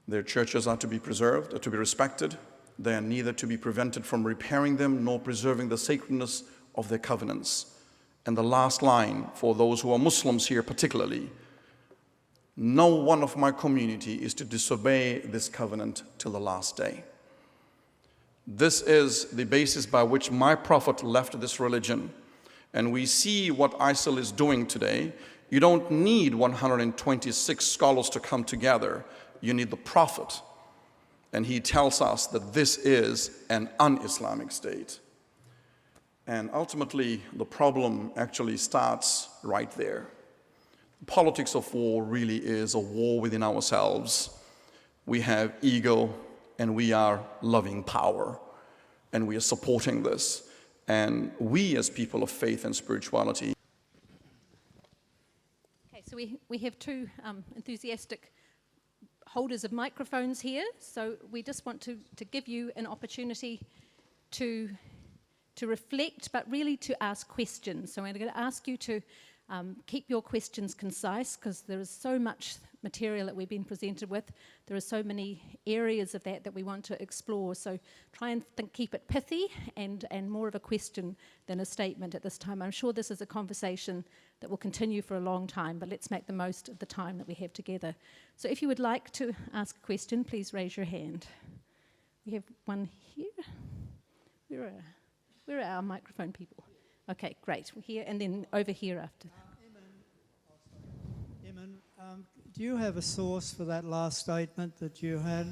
Their churches are to be preserved, or to be respected. They are neither to be prevented from repairing them nor preserving the sacredness of their covenants. And the last line for those who are Muslims here particularly: no one of my community is to disobey this covenant till the last day. This is the basis by which my prophet left this religion. And we see what ISIL is doing today. You don't need 126 scholars to come together. You need the prophet. And he tells us that this is an un-Islamic state. And ultimately, the problem actually starts right there. The politics of war really is a war within ourselves. We have ego, and we are loving power, and we are supporting this. And we, as people of faith and spirituality. Okay, so we have two enthusiastic holders of microphones here, so we just want to give you an opportunity to reflect, but really to ask questions. So I'm going to ask you to keep your questions concise, because there is so much material that we've been presented with. There are so many areas of that we want to explore. So try and keep it pithy and more of a question than a statement at this time. I'm sure this is a conversation that will continue for a long time, but let's make the most of the time that we have together. So if you would like to ask a question, please raise your hand. We have one here. Where are our microphone people? Okay, great. We're here, and then over here after. Eamon, do you have a source for that last statement that you had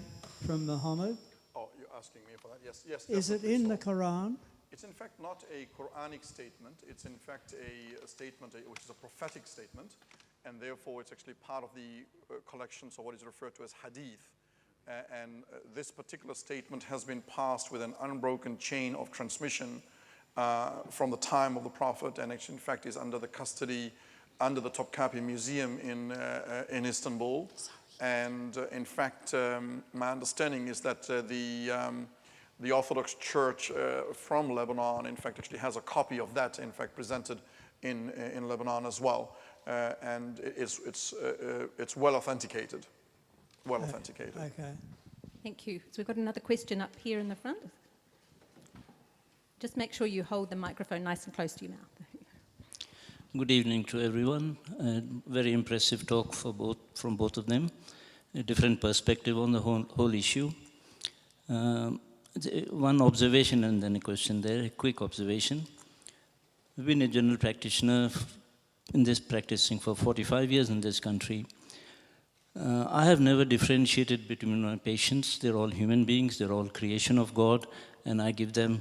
from Muhammad? Oh, you're asking me for that? Yes. Is it in the Quran? It's in fact not a Quranic statement. It's in fact a statement which is a prophetic statement, and therefore it's actually part of the collection, so what is referred to as hadith. This particular statement has been passed with an unbroken chain of transmission from the time of the Prophet, and actually in fact is under the custody, under the Topkapi Museum in Istanbul. And in fact, my understanding is that the Orthodox Church from Lebanon, in fact, actually has a copy of that, in fact, presented in Lebanon as well. And it's well authenticated. Well authenticated. Okay. Thank you. So we've got another question up here in the front. Just make sure you hold the microphone nice and close to your mouth. Good evening to everyone. Very impressive talk from both of them. A different perspective on the whole issue. One observation and then a question there, a quick observation. I've been a general practitioner practicing for 45 years in this country. I have never differentiated between my patients. They're all human beings, they're all creation of God, and I give them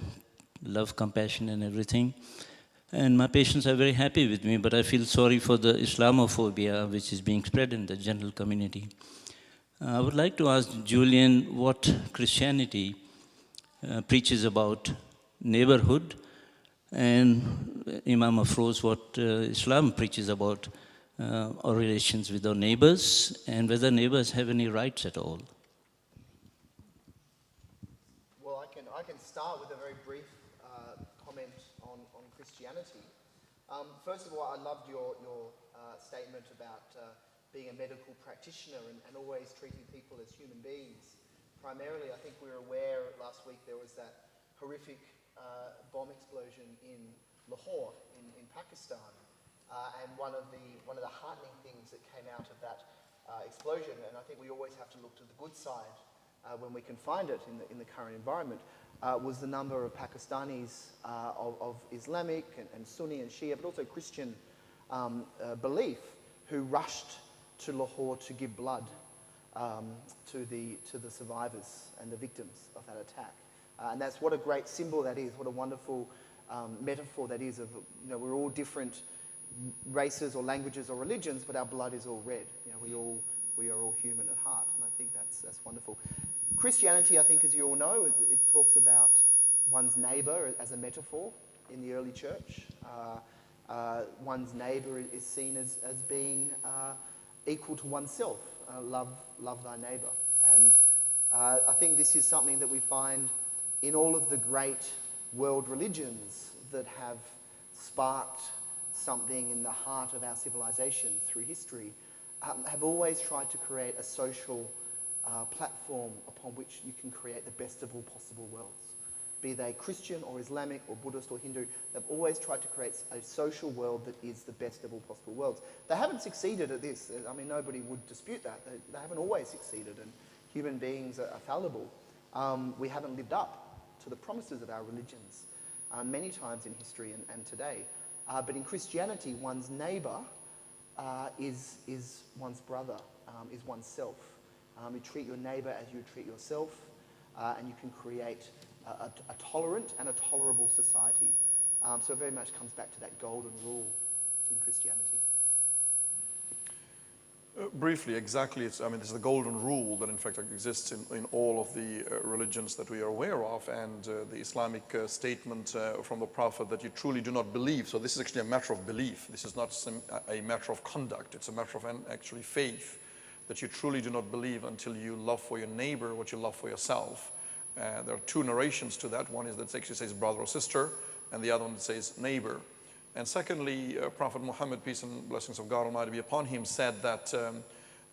love, compassion, and everything. And my patients are very happy with me, but I feel sorry for the Islamophobia which is being spread in the general community. I would like to ask Julian what Christianity preaches about neighborhood, and Imam Afroz what Islam preaches about our relations with our neighbors, and whether neighbors have any rights at all. Well, I can start with a very brief comment on Christianity. First of all, I loved your statement about being a medical practitioner and always treating people as human beings. Primarily, I think we were aware last week there was that horrific bomb explosion in Lahore in Pakistan, and one of the heartening things that came out of that explosion, and I think we always have to look to the good side when we can find it in the current environment, was the number of Pakistanis of Islamic and Sunni and Shia, but also Christian belief, who rushed to Lahore to give blood to the survivors and the victims of that attack. And that's what a great symbol that is, what a wonderful metaphor that is of, we're all different races or languages or religions, but our blood is all red. We are all human at heart, and I think that's wonderful. Christianity, I think, as you all know, it talks about one's neighbour as a metaphor in the early church. One's neighbour is seen as being equal to oneself. Love thy neighbour. And I think this is something that we find in all of the great world religions that have sparked something in the heart of our civilization through history, have always tried to create a social platform upon which you can create the best of all possible worlds. Be they Christian or Islamic or Buddhist or Hindu, they've always tried to create a social world that is the best of all possible worlds. They haven't succeeded at this. I mean, nobody would dispute that. They haven't always succeeded, and human beings are fallible. We haven't lived up to the promises of our religions many times in history and today. But in Christianity, one's neighbour is one's brother, is oneself. You treat your neighbour as you treat yourself, and you can create a tolerant and a tolerable society. So it very much comes back to that golden rule in Christianity. Briefly, exactly, this is the golden rule that in fact exists in all of the religions that we are aware of, and the Islamic statement from the Prophet that you truly do not believe. So this is actually a matter of belief. This is not a matter of conduct. It's a matter of actually faith, that you truly do not believe until you love for your neighbor what you love for yourself. There are two narrations to that. One is that actually says brother or sister, and the other one that says neighbor. And secondly, Prophet Muhammad, peace and blessings of God Almighty be upon him, said that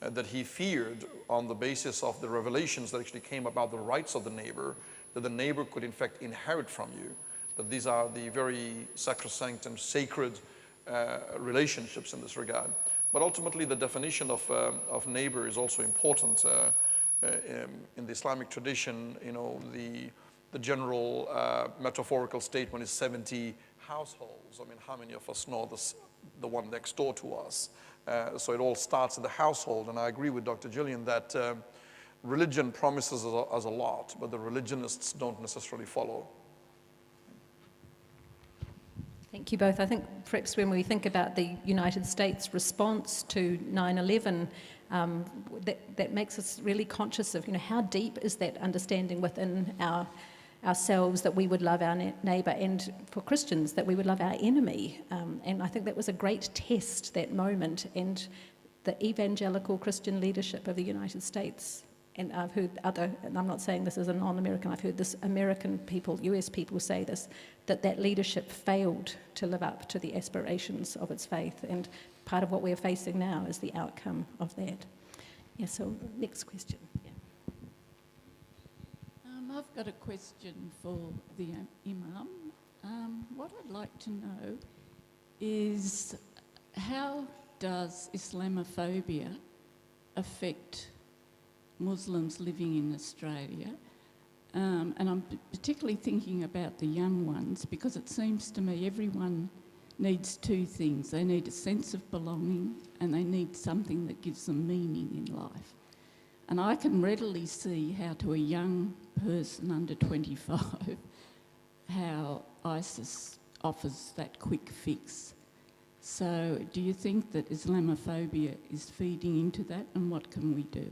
that he feared, on the basis of the revelations that actually came about the rights of the neighbor, that the neighbor could in fact inherit from you. That these are the very sacrosanct and sacred relationships in this regard. But ultimately, the definition of neighbor is also important. In the Islamic tradition, the general metaphorical statement is 70 households. I mean, how many of us know the one next door to us? So it all starts in the household, and I agree with Dr. Julian that religion promises us a lot, but the religionists don't necessarily follow. Thank you both. I think perhaps when we think about the United States response to 9/11, that makes us really conscious of, how deep is that understanding within ourselves that we would love our neighbour, and for Christians that we would love our enemy. And I think that was a great test, that moment, and the evangelical Christian leadership of the United States. And I've heard and I'm not saying this as a non-American, I've heard this American people, US people say this, that leadership failed to live up to the aspirations of its faith. And part of what we're facing now is the outcome of that. Yeah, so next question. Yeah. I've got a question for the Imam. What I'd like to know is, how does Islamophobia affect Muslims living in Australia? And I'm particularly thinking about the young ones, because it seems to me everyone needs two things. They need a sense of belonging, and they need something that gives them meaning in life. And I can readily see how, to a young person under 25, how ISIS offers that quick fix. So do you think that Islamophobia is feeding into that, and what can we do?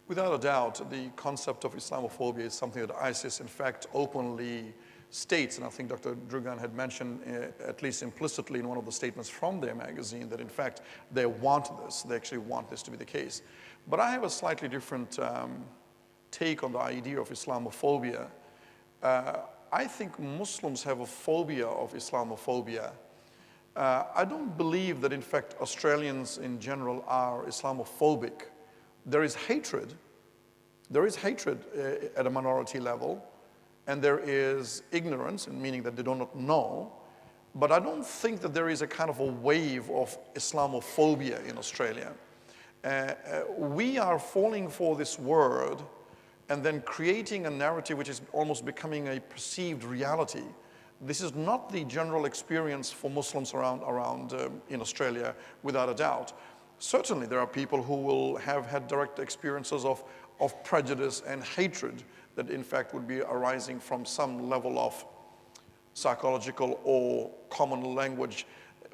Without a doubt, the concept of Islamophobia is something that ISIS, in fact, openly states, and I think Dr. Droogan had mentioned, at least implicitly in one of the statements from their magazine, that in fact they want this, they actually want this to be the case. But I have a slightly different take on the idea of Islamophobia. I think Muslims have a phobia of Islamophobia. I don't believe that, in fact, Australians in general are Islamophobic. There is hatred. There is hatred at a minority level, and there is ignorance, meaning that they do not know. But I don't think that there is a kind of a wave of Islamophobia in Australia. We are falling for this word and then creating a narrative which is almost becoming a perceived reality. This is not the general experience for Muslims around in Australia, without a doubt. certainly there are people who will have had direct experiences of prejudice and hatred that in fact would be arising from some level of psychological or common language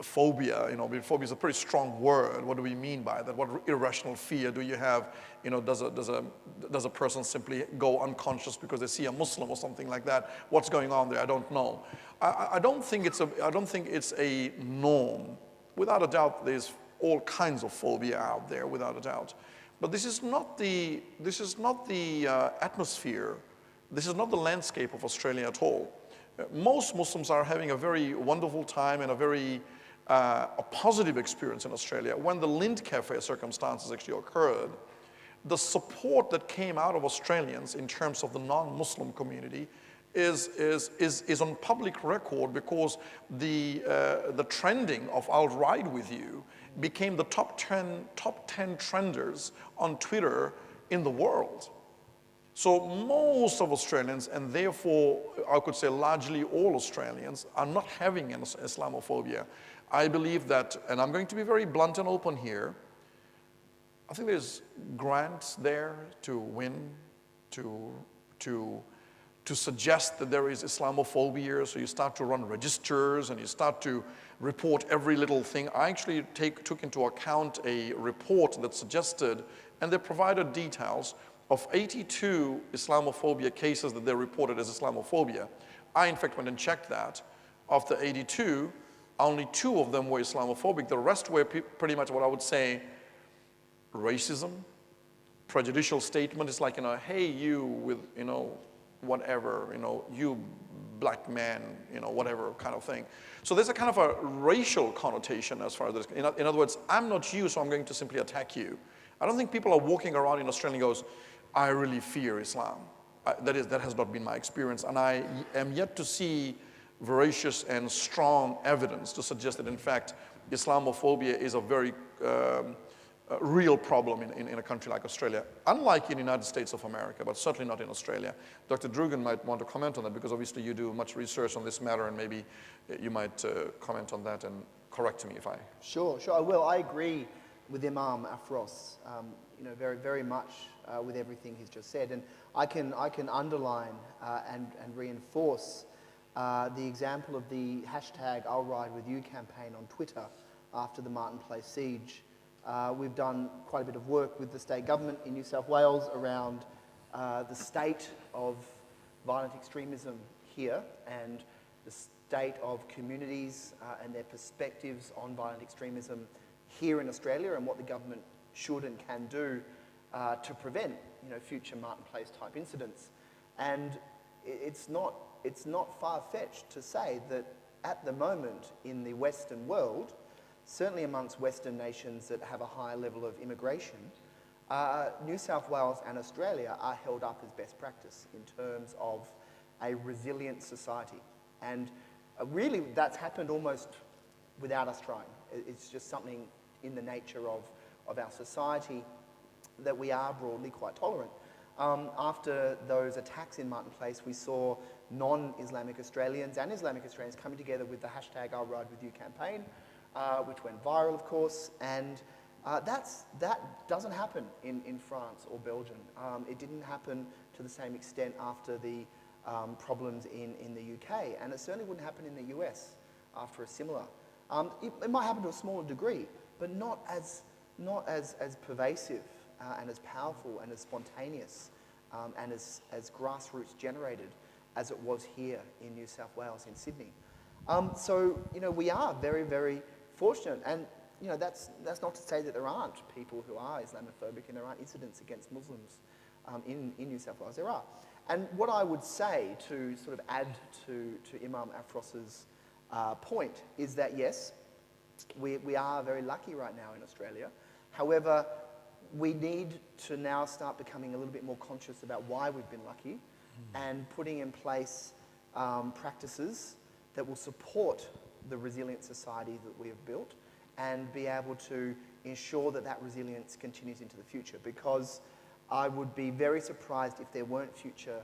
phobia. You know, phobia is a pretty strong word. What do we mean by that? What irrational fear do you have? You know, does a person simply go unconscious because they see a Muslim or something like that? What's going on there? I don't know. I don't think it's a norm. Without a doubt, there's all kinds of phobia out there, without a doubt. But this is not the atmosphere. This is not the landscape of Australia at all. Most Muslims are having a very wonderful time and a positive experience in Australia. When the Lind Cafe circumstances actually occurred, the support that came out of Australians in terms of the non-Muslim community is on public record, because the trending of "I'll ride with you" became the top 10 trenders on Twitter in the world. So most of Australians, and therefore I could say largely all Australians, are not having an Islamophobia. I believe that, and I'm going to be very blunt and open here, I think there's grants there to win, to suggest that there is Islamophobia, so you start to run registers and you start to report every little thing. I actually took into account a report that suggested, and they provided details, of 82 Islamophobia cases that they reported as Islamophobia. I, in fact, went and checked that. Of the 82, only 2 of them were Islamophobic. The rest were pretty much what I would say racism, prejudicial statement. It's like, you know, hey, you with, you know, whatever, you know, you black man, you know, whatever kind of thing. So there's a kind of a racial connotation as far as this. In other words, I'm not you, so I'm going to simply attack you. I don't think people are walking around in Australia and goes, I really fear Islam. That has not been my experience, and I am yet to see veracious and strong evidence to suggest that, in fact, Islamophobia is a very real problem in a country like Australia, unlike in the United States of America, but certainly not in Australia. Dr. Droogan might want to comment on that, because obviously you do much research on this matter, and maybe you might comment on that and correct me if I... Sure, I will. I agree with Imam Afroz, you know, very, very much with everything he's just said. And I can underline and reinforce the example of the hashtag I'll Ride With You campaign on Twitter after the Martin Place siege. We've done quite a bit of work with the state government in New South Wales around the state of violent extremism here, and the state of communities and their perspectives on violent extremism here in Australia, and what the government should and can do to prevent, you know, future Martin Place type incidents. And it's not far-fetched to say that at the moment in the Western world, certainly amongst Western nations that have a high level of immigration, New South Wales and Australia are held up as best practice in terms of a resilient society. And really that's happened almost without us trying. It's just something in the nature of our society that we are broadly quite tolerant. After those attacks in Martin Place, we saw non-Islamic Australians and Islamic Australians coming together with the hashtag I'll Ride With You campaign, which went viral, of course, and that doesn't happen in France or Belgium. It didn't happen to the same extent after the problems in the UK, and it certainly wouldn't happen in the US after a similar. It might happen to a smaller degree, but not as pervasive and as powerful and as spontaneous and as grassroots generated as it was here in New South Wales, in Sydney. So, you know, we are very, very fortunate, and, you know, that's not to say that there aren't people who are Islamophobic and there aren't incidents against Muslims in New South Wales. There are. And what I would say, to sort of add to Imam Afroz's point, is that yes, we are very lucky right now in Australia. However, we need to now start becoming a little bit more conscious about why we've been lucky, and putting in place practices that will support the resilient society that we have built, and be able to ensure that that resilience continues into the future. Because I would be very surprised if there weren't future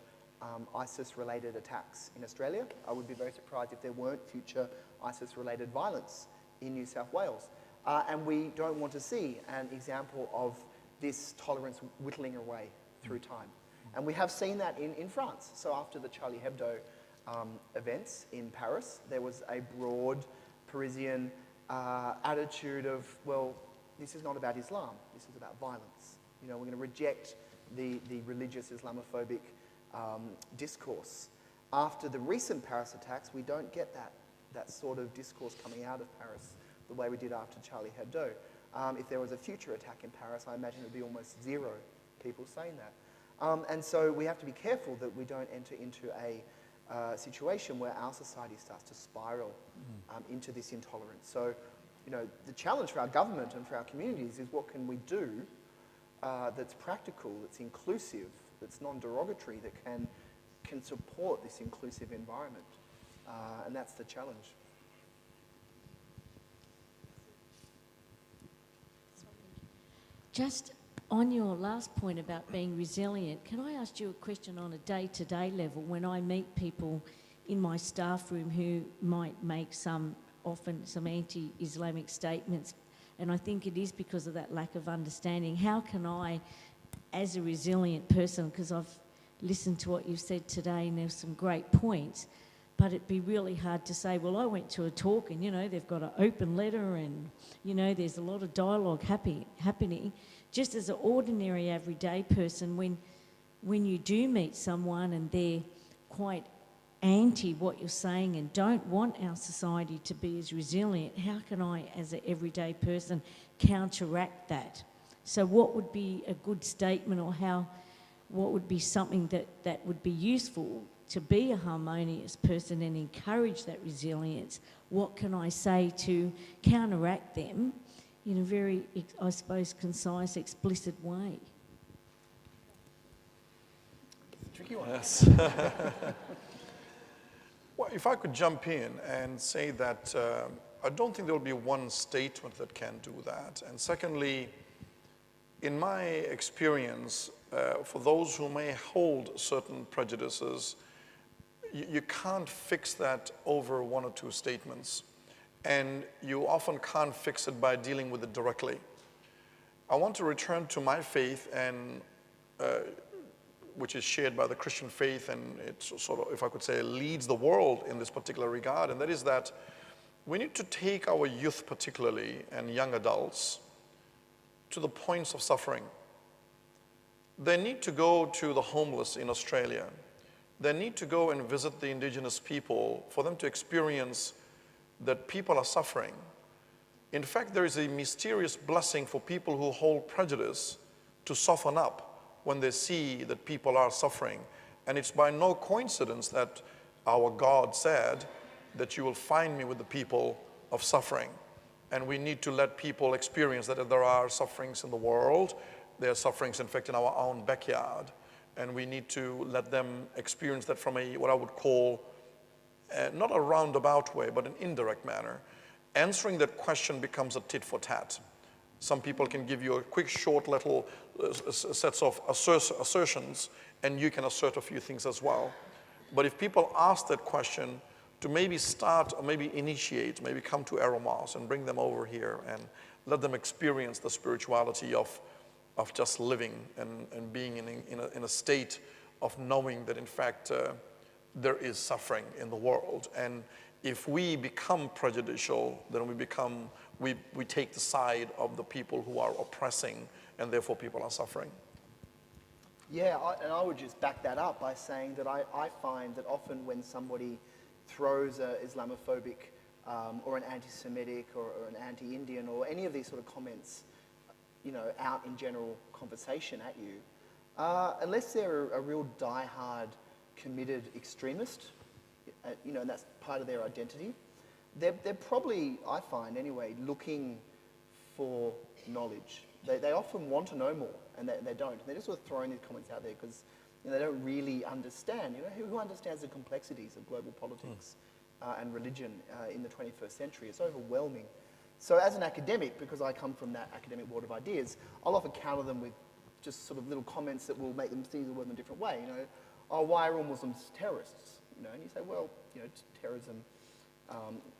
ISIS-related attacks in Australia. I would be very surprised if there weren't future ISIS-related violence in New South Wales. and we don't want to see an example of this tolerance whittling away through time. And we have seen that in France. So after the Charlie Hebdo events in Paris, there was a broad Parisian attitude of, well, this is not about Islam, this is about violence. You know, we're going to reject the religious Islamophobic discourse. After the recent Paris attacks, we don't get that sort of discourse coming out of Paris the way we did after Charlie Hebdo. If there was a future attack in Paris, I imagine it would be almost zero people saying that. And so we have to be careful that we don't enter into a situation where our society starts to spiral into this intolerance. So, you know, the challenge for our government and for our communities is what can we do that's practical, that's inclusive, that's non-derogatory, that can support this inclusive environment. And that's the challenge. Just on your last point about being resilient, can I ask you a question on a day-to-day level? When I meet people in my staff room who might make often some anti-Islamic statements, and I think it is because of that lack of understanding, how can I, as a resilient person, because I've listened to what you've said today and there's some great points, but it'd be really hard to say, well, I went to a talk and, you know, they've got an open letter and, you know, there's a lot of dialogue happening. Just as an ordinary, everyday person, when you do meet someone and they're quite anti what you're saying and don't want our society to be as resilient, how can I, as an everyday person, counteract that? So what would be a good statement, or what would be something that would be useful to be a harmonious person and encourage that resilience? What can I say to counteract them in a very, I suppose, concise, explicit way? Tricky one. Yes. Well, if I could jump in and say that I don't think there will be one statement that can do that. And secondly, in my experience, for those who may hold certain prejudices, you can't fix that over one or two statements. And you often can't fix it by dealing with it directly. I want to return to my faith, and which is shared by the Christian faith, and it sort of, if I could say, leads the world in this particular regard, and that is that we need to take our youth particularly, and young adults, to the points of suffering. They need to go to the homeless in Australia. They need to go and visit the indigenous people for them to experience that people are suffering. In fact, there is a mysterious blessing for people who hold prejudice to soften up when they see that people are suffering. And it's by no coincidence that our God said that you will find me with the people of suffering. And we need to let people experience that there are sufferings in the world. There are sufferings, in fact, in our own backyard. And we need to let them experience that from what I would call, not a roundabout way, but an indirect manner. Answering that question becomes a tit for tat. Some people can give you a quick, short little sets of assertions, and you can assert a few things as well. But if people ask that question, to maybe start or maybe initiate, maybe come to Eremos and bring them over here and let them experience the spirituality of just living and being in a state of knowing that, in fact, there is suffering in the world. And if we become prejudicial, then we take the side of the people who are oppressing, and therefore people are suffering. Yeah, and I would just back that up by saying that I find that often when somebody throws an Islamophobic or an anti-Semitic or an anti-Indian or any of these sort of comments, you know, out in general conversation at you, unless they're a real die-hard, committed extremist, you know, and that's part of their identity, they're probably, I find anyway, looking for knowledge. They often want to know more, and they don't. They're just sort of throwing these comments out there because, you know, they don't really understand. You know, who understands the complexities of global politics and religion in the 21st century? It's overwhelming. So as an academic, because I come from that academic world of ideas, I'll often counter them with just sort of little comments that will make them see the world in a different way. You know, oh, why are all Muslims terrorists? You know, and you say, well, you know, terrorism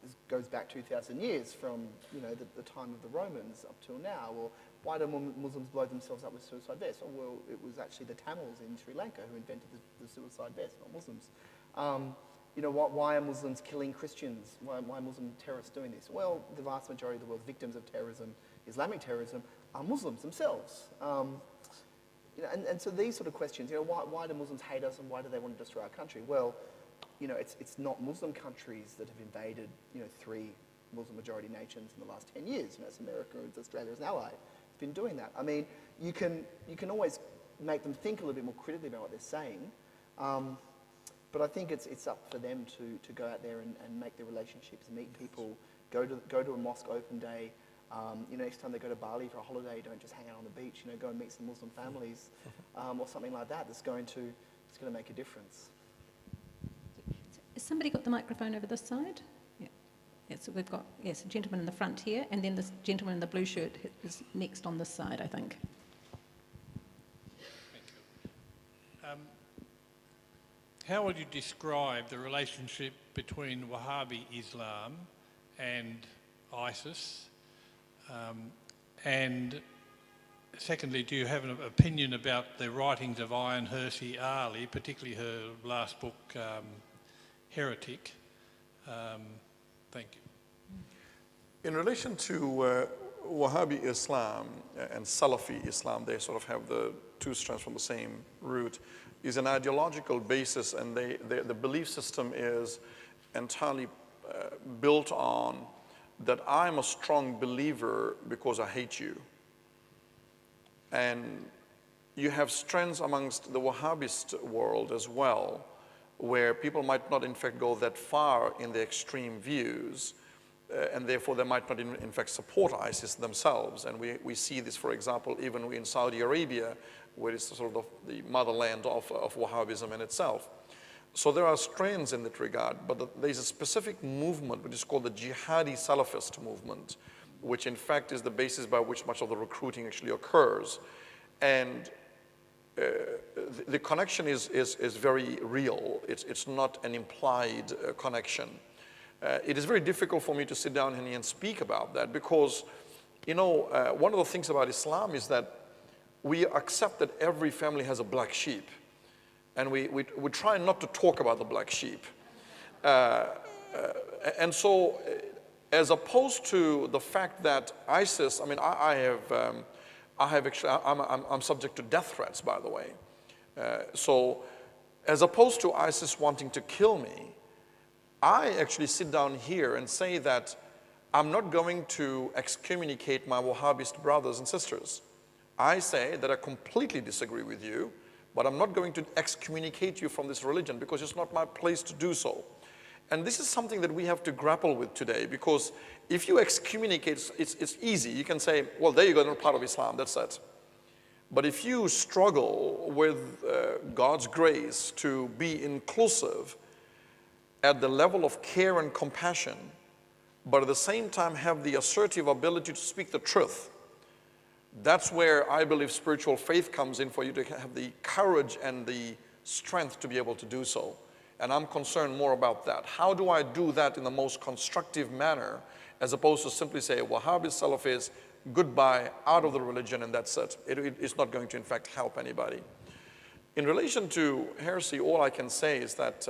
This goes back 2,000 years from, the time of the Romans up till now. Or why do Muslims blow themselves up with suicide vests? Oh, well, it was actually the Tamils in Sri Lanka who invented the suicide vest, not Muslims. Why are Muslims killing Christians? Why are Muslim terrorists doing this? Well, the vast majority of the world's victims of terrorism, Islamic terrorism, are Muslims themselves. And so these sort of questions, why do Muslims hate us and why do they want to destroy our country? Well, it's not Muslim countries that have invaded, 3 Muslim majority nations in the last 10 years. It's America, it's Australia as an ally. It's been doing that. I mean, you can always make them think a little bit more critically about what they're saying. But I think it's up for them to go out there and make their relationships, meet people, go to a mosque open day. Next time they go to Bali for a holiday, don't just hang out on the beach. Go and meet some Muslim families, or something like that. It's going to make a difference. Has somebody got the microphone over this side? Yeah. So we've got a gentleman in the front here, and then this gentleman in the blue shirt is next on this side, I think. How would you describe the relationship between Wahhabi Islam and ISIS? And secondly, do you have an opinion about the writings of Ayaan Hirsi Ali, particularly her last book, Heretic? Thank you. In relation to Wahhabi Islam and Salafi Islam, they sort of have the two strands from the same root, is an ideological basis, and the belief system is entirely built on that I'm a strong believer because I hate you. And you have strands amongst the Wahhabist world as well, where people might not in fact go that far in their extreme views, and therefore they might not in fact support ISIS themselves. And we see this, for example, even in Saudi Arabia, where it's sort of the motherland of Wahhabism in itself. So there are strains in that regard, but there's a specific movement which is called the Jihadi Salafist movement, which in fact is the basis by which much of the recruiting actually occurs. And the connection is very real. It's not an implied connection. It is very difficult for me to sit down here and speak about that because, one of the things about Islam is that we accept that every family has a black sheep. And we try not to talk about the black sheep. And so, as opposed to the fact that ISIS, I mean, I'm subject to death threats, by the way. So, as opposed to ISIS wanting to kill me, I actually sit down here and say that I'm not going to excommunicate my Wahhabist brothers and sisters. I say that I completely disagree with you, but I'm not going to excommunicate you from this religion because it's not my place to do so. And this is something that we have to grapple with today, because if you excommunicate, it's easy. You can say, well, there you go, you're part of Islam, that's it. But if you struggle with God's grace to be inclusive at the level of care and compassion, but at the same time have the assertive ability to speak the truth, that's where I believe spiritual faith comes in, for you to have the courage and the strength to be able to do so. And I'm concerned more about that. How do I do that in the most constructive manner, as opposed to simply say, Wahhabi Salafis, goodbye, out of the religion, and that's it. It's not going to, in fact, help anybody. In relation to heresy, all I can say is that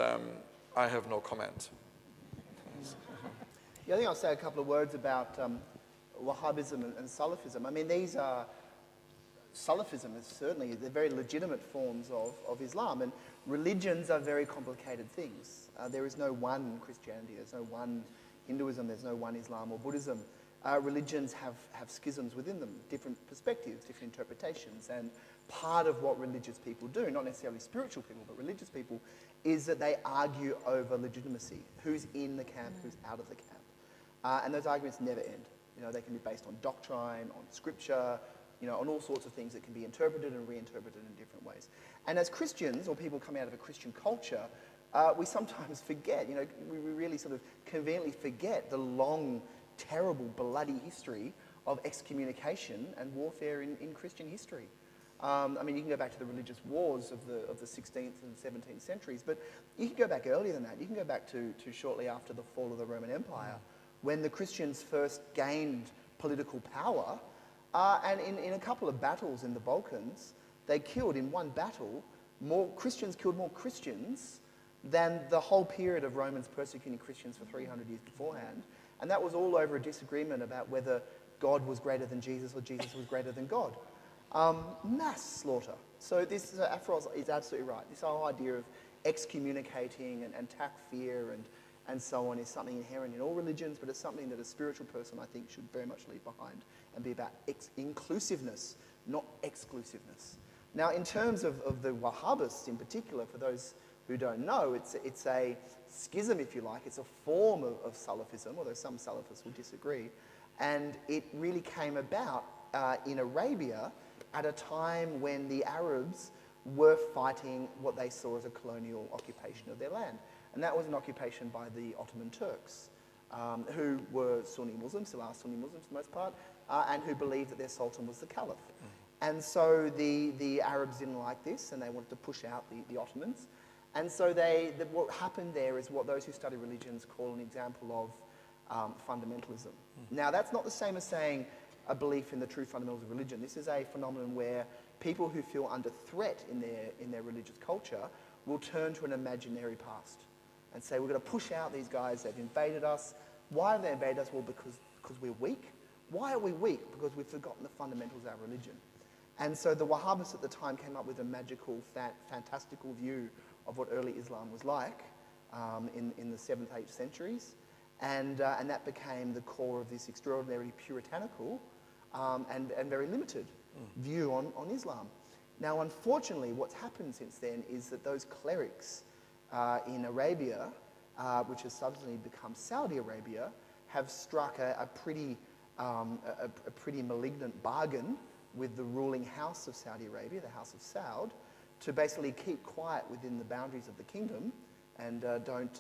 I have no comment. Yeah, I think I'll say a couple of words about Wahhabism and Salafism. I mean, these are, Salafism is certainly, they're very legitimate forms of Islam, and religions are very complicated things. There is no one Christianity, there's no one Hinduism, there's no one Islam or Buddhism. Religions have schisms within them, different perspectives, different interpretations, and part of what religious people do, not necessarily spiritual people, but religious people, is that they argue over legitimacy. Who's in the camp, who's out of the camp. And those arguments never end. They can be based on doctrine, on scripture, on all sorts of things that can be interpreted and reinterpreted in different ways. And as Christians, or people coming out of a Christian culture, we sometimes forget, we really sort of conveniently forget the long, terrible, bloody history of excommunication and warfare in Christian history. I mean, you can go back to the religious wars of the 16th and 17th centuries, but you can go back earlier than that. You can go back to shortly after the fall of the Roman Empire, when the Christians first gained political power, and in a couple of battles in the Balkans, they killed in one battle killed more Christians than the whole period of Romans persecuting Christians for 300 years beforehand. And that was all over a disagreement about whether God was greater than Jesus or Jesus was greater than God. Mass slaughter. So this Afroz is absolutely right. This whole idea of excommunicating and takfir and so on is something inherent in all religions, but it's something that a spiritual person, I think, should very much leave behind and be about inclusiveness, not exclusiveness. Now, in terms of the Wahhabists in particular, for those who don't know, it's a schism, if you like. It's a form of Salafism, although some Salafists will disagree. And it really came about in Arabia at a time when the Arabs were fighting what they saw as a colonial occupation of their land. And that was an occupation by the Ottoman Turks, who were Sunni Muslims, still are Sunni Muslims for the most part, and who believed that their sultan was the caliph. And so the Arabs didn't like this, and they wanted to push out the Ottomans. And so what happened there is what those who study religions call an example of fundamentalism. Now, that's not the same as saying a belief in the true fundamentals of religion. This is a phenomenon where people who feel under threat in their religious culture will turn to an imaginary past and say, we're going to push out these guys, they've invaded us. Why have they invaded us? Well, because we're weak. Why are we weak? Because we've forgotten the fundamentals of our religion. And so the Wahhabists at the time came up with a magical, fantastical view of what early Islam was like in the 7th, 8th centuries. And that became the core of this extraordinarily puritanical and very limited view on Islam. Now, unfortunately, what's happened since then is that those clerics in Arabia, which has subsequently become Saudi Arabia, have struck a pretty malignant bargain with the ruling house of Saudi Arabia, the House of Saud, to basically keep quiet within the boundaries of the kingdom and don't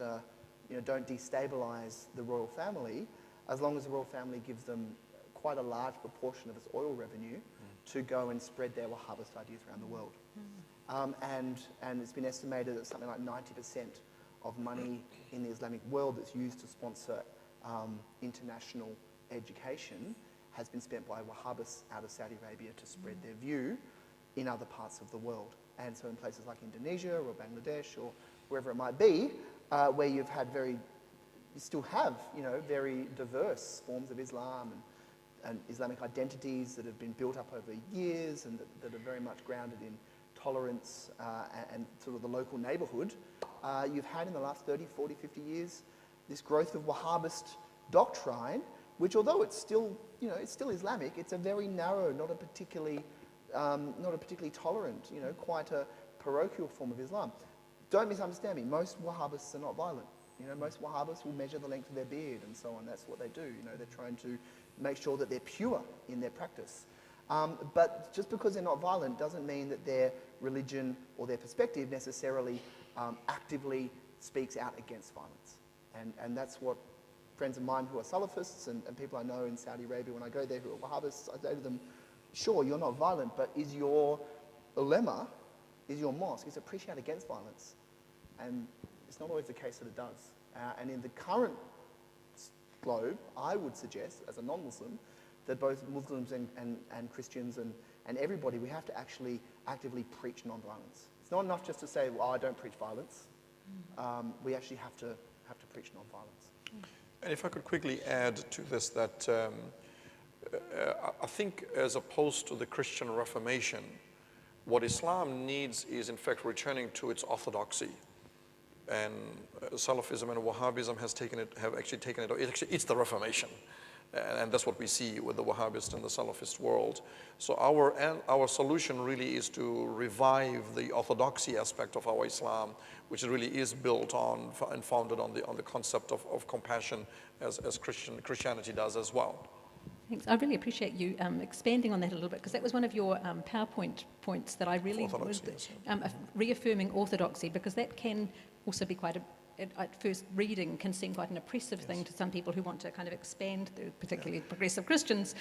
destabilize the royal family, as long as the royal family gives them quite a large proportion of its oil revenue to go and spread their Wahhabist ideas around the world. And it's been estimated that something like 90% of money in the Islamic world that's used to sponsor international education has been spent by Wahhabists out of Saudi Arabia to spread their view in other parts of the world. And so in places like Indonesia or Bangladesh or wherever it might be, where you still have, very diverse forms of Islam and Islamic identities that have been built up over years and that are very much grounded in tolerance and sort of the local neighborhood, you've had in the last 30, 40, 50 years this growth of Wahhabist doctrine, which although it's still Islamic, it's a very narrow, not a particularly tolerant, quite a parochial form of Islam. Don't misunderstand me. Most Wahhabists are not violent. Most Wahhabists will measure the length of their beard and so on. That's what they do. They're trying to make sure that they're pure in their practice. But just because they're not violent doesn't mean that their religion or their perspective necessarily actively speaks out against violence. And that's what friends of mine who are Salafists and people I know in Saudi Arabia, when I go there who are Wahhabists, I say to them, sure, you're not violent, but is your ulema, is your mosque, is it preaching out against violence? And it's not always the case that it does. And in the current globe, I would suggest, as a non-Muslim, that both Muslims and Christians and everybody, we have to actually actively preach non-violence. It's not enough just to say, well, I don't preach violence. We actually have to preach non-violence. And if I could quickly add to this that I think as opposed to the Christian Reformation, what Islam needs is in fact returning to its orthodoxy. And Salafism and Wahhabism have actually taken it. It's the Reformation. And that's what we see with the Wahhabist and the Salafist world. So our solution really is to revive the orthodoxy aspect of our Islam, which really is built on and founded on the concept of compassion as Christianity does as well. Thanks. I really appreciate you expanding on that a little bit, because that was one of your PowerPoint points that I really was reaffirming orthodoxy, because that can also be quite at first reading can seem quite an oppressive thing to some people who want to kind of expand, particularly progressive Christians,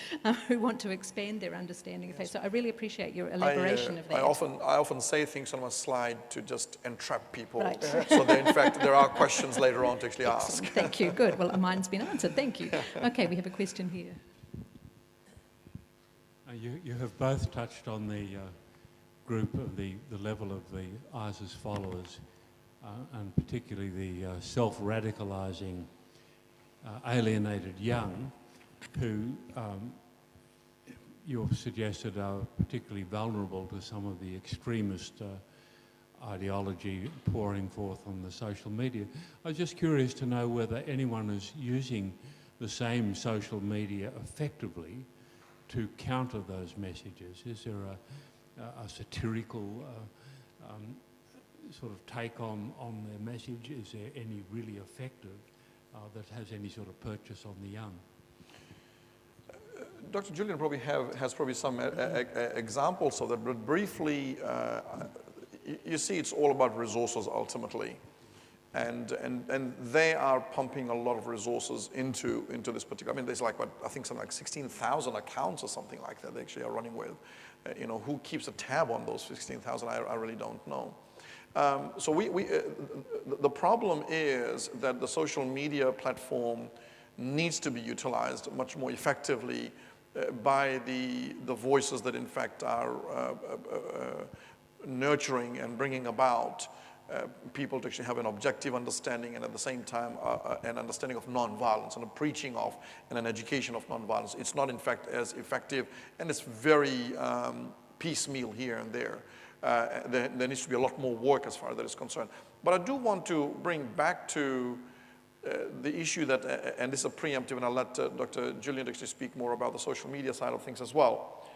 who want to expand their understanding of faith. So I really appreciate your elaboration of that. I often say things on my slide to just entrap people. Right. So that in fact there are questions later on to actually ask. Thank you. Good. Well, mine's been answered. Thank you. Okay, we have a question here. You have both touched on the group of the level of the ISIS followers, and particularly the self-radicalising, alienated young, who you've suggested are particularly vulnerable to some of the extremist ideology pouring forth on the social media. I was just curious to know whether anyone is using the same social media effectively to counter those messages. Is there a satirical sort of take on their message? Is there any really effective that has any sort of purchase on the young? Dr. Julian probably has some examples of that, but briefly, you see it's all about resources ultimately. And they are pumping a lot of resources into this particular. I mean, there's like I think something like 16,000 accounts or something like that they actually are running with. Who keeps a tab on those 16,000? I really don't know. So the problem is that the social media platform needs to be utilized much more effectively by the voices that in fact are nurturing and bringing about people to actually have an objective understanding and at the same time an understanding of nonviolence and a preaching of and an education of nonviolence. It's not in fact as effective, and it's very piecemeal here and there. There needs to be a lot more work as far as that is concerned. But I do want to bring back to the issue that, and this is a preemptive, and I'll let Dr. Julian actually speak more about the social media side of things as well.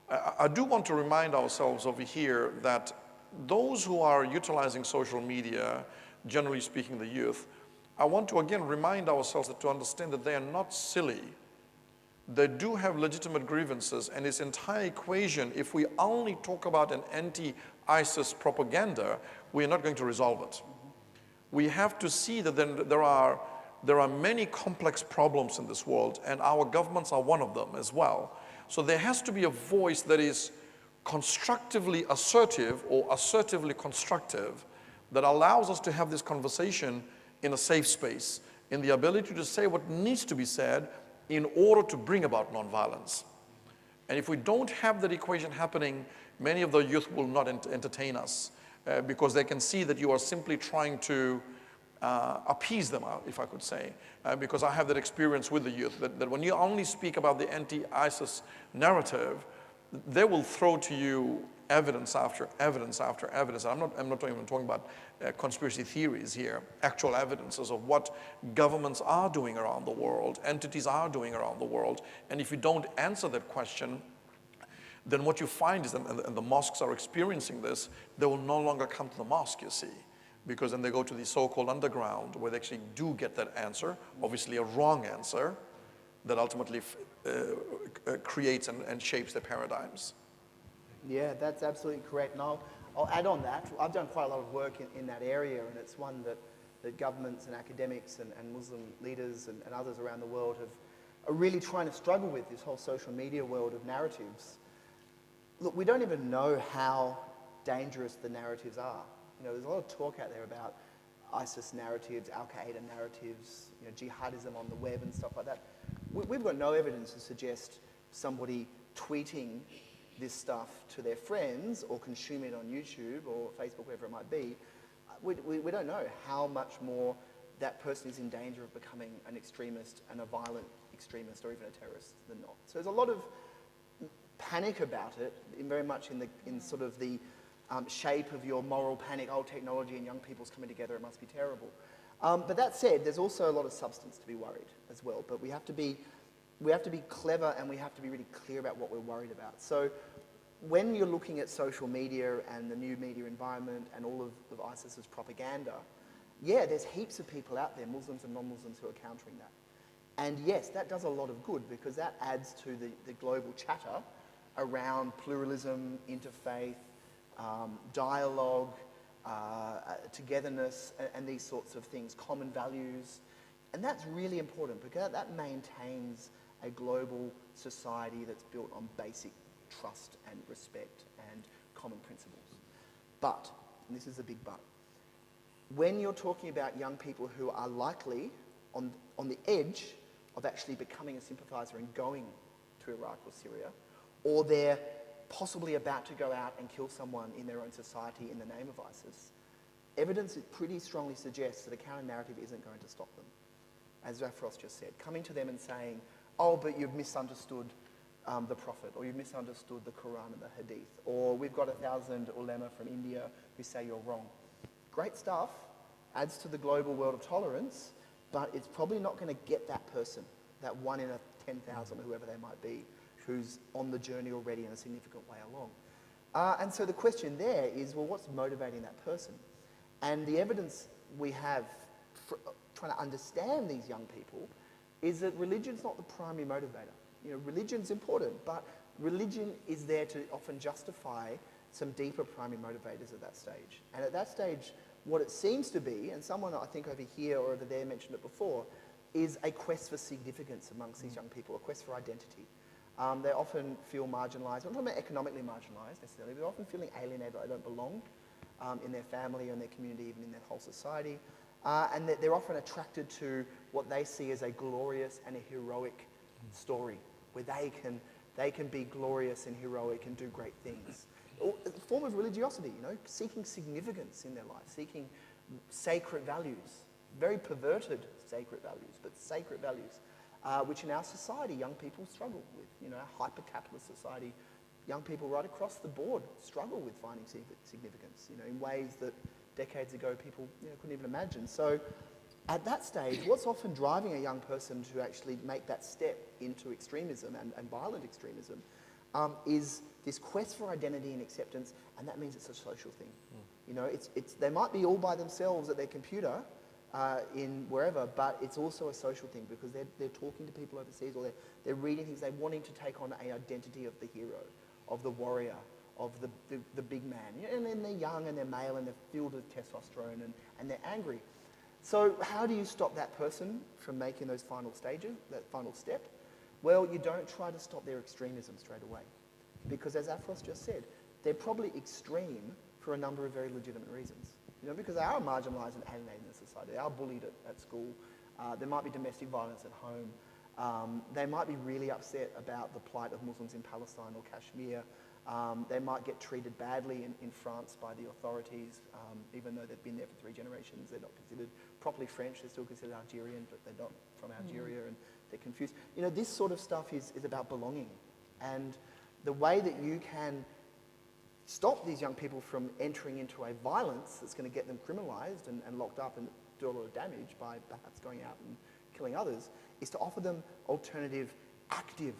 I do want to remind ourselves over here that those who are utilizing social media, generally speaking the youth, I want to again remind ourselves that to understand that they are not silly. They do have legitimate grievances, and this entire equation, if we only talk about an anti-ISIS propaganda, we are not going to resolve it. We have to see that there are many complex problems in this world, and our governments are one of them as well. So there has to be a voice that is constructively assertive or assertively constructive that allows us to have this conversation in a safe space, in the ability to say what needs to be said in order to bring about nonviolence. And if we don't have that equation happening, many of the youth will not entertain us because they can see that you are simply trying to appease them, if I could say, because I have that experience with the youth, that when you only speak about the anti-ISIS narrative, they will throw to you evidence after evidence after evidence. I'm not even talking about conspiracy theories here, actual evidences of what governments are doing around the world, entities are doing around the world. And if you don't answer that question, then what you find is, and the mosques are experiencing this, they will no longer come to the mosque, you see, because then they go to the so-called underground where they actually do get that answer, obviously a wrong answer, that ultimately creates and shapes their paradigms. Yeah, that's absolutely correct. And I'll add on that. I've done quite a lot of work in that area, and it's one that governments and academics and Muslim leaders and others around the world are really trying to struggle with, this whole social media world of narratives. Look, we don't even know how dangerous the narratives are. There's a lot of talk out there about ISIS narratives, Al-Qaeda narratives, jihadism on the web and stuff like that. We've got no evidence to suggest somebody tweeting this stuff to their friends or consuming it on YouTube or Facebook, wherever it might be. We don't know how much more that person is in danger of becoming an extremist and a violent extremist or even a terrorist than not. So there's a lot of panic about it, very much in sort of the shape of your moral panic, old technology and young people's coming together, it must be terrible. But that said, there's also a lot of substance to be worried as well. But we have to be clever, and we have to be really clear about what we're worried about. So when you're looking at social media and the new media environment and all of ISIS's propaganda, yeah, there's heaps of people out there, Muslims and non-Muslims, who are countering that. And yes, that does a lot of good because that adds to the global chatter around pluralism, interfaith, dialogue, togetherness, and these sorts of things, common values. And that's really important because that maintains a global society that's built on basic trust and respect and common principles. But, and this is a big but, when you're talking about young people who are likely on the edge of actually becoming a sympathiser and going to Iraq or Syria, or they're possibly about to go out and kill someone in their own society in the name of ISIS, evidence pretty strongly suggests that a counter-narrative isn't going to stop them. As Afroz just said, coming to them and saying, oh, but you've misunderstood the Prophet, or you've misunderstood the Quran and the Hadith, or we've got 1,000 ulema from India who say you're wrong. Great stuff, adds to the global world of tolerance, but it's probably not going to get that person, that 1 in 10,000, whoever they might be, who's on the journey already in a significant way along. And so the question there is, well, what's motivating that person? And the evidence we have for trying to understand these young people is that religion's not the primary motivator. You know, religion's important, but religion is there to often justify some deeper primary motivators at that stage. And at that stage, what it seems to be, and someone I think over here or over there mentioned it before, is a quest for significance amongst these young people, a quest for identity. They often feel marginalised. I'm not talking about economically marginalised necessarily, but they're often feeling alienated, they don't belong in their family or in their community, even in their whole society. And they're often attracted to what they see as a glorious and a heroic story, where they can be glorious and heroic and do great things. A form of religiosity, you know, seeking significance in their life, seeking sacred values, very perverted sacred values, but sacred values, which in our society young people struggle with. You know, a hyper-capitalist society, young people right across the board struggle with finding significance, you know, in ways that decades ago people, you know, couldn't even imagine. So at that stage, what's often driving a young person to actually make that step into extremism and violent extremism is this quest for identity and acceptance, and that means it's a social thing. You know, they might be all by themselves at their computer in wherever, but it's also a social thing because they're talking to people overseas, or they're reading things, they're wanting to take on an identity of the hero, of the warrior, of the big man. You know, and then they're young and they're male and they're filled with testosterone and they're angry. So how do you stop that person from making those final stages, that final step? Well, you don't try to stop their extremism straight away. Because as Afroz just said, they're probably extreme for a number of very legitimate reasons. You know, because they are marginalised and alienated in society. They are bullied at school. There might be domestic violence at home. They might be really upset about the plight of Muslims in Palestine or Kashmir. They might get treated badly in France by the authorities, even though they've been there for 3 generations. They're not considered properly French. They're still considered Algerian, but they're not from Algeria, and they're confused. You know, this sort of stuff is about belonging. And the way that you can stop these young people from entering into a violence that's going to get them criminalised and locked up and do a lot of damage by perhaps going out and killing others is to offer them alternative, active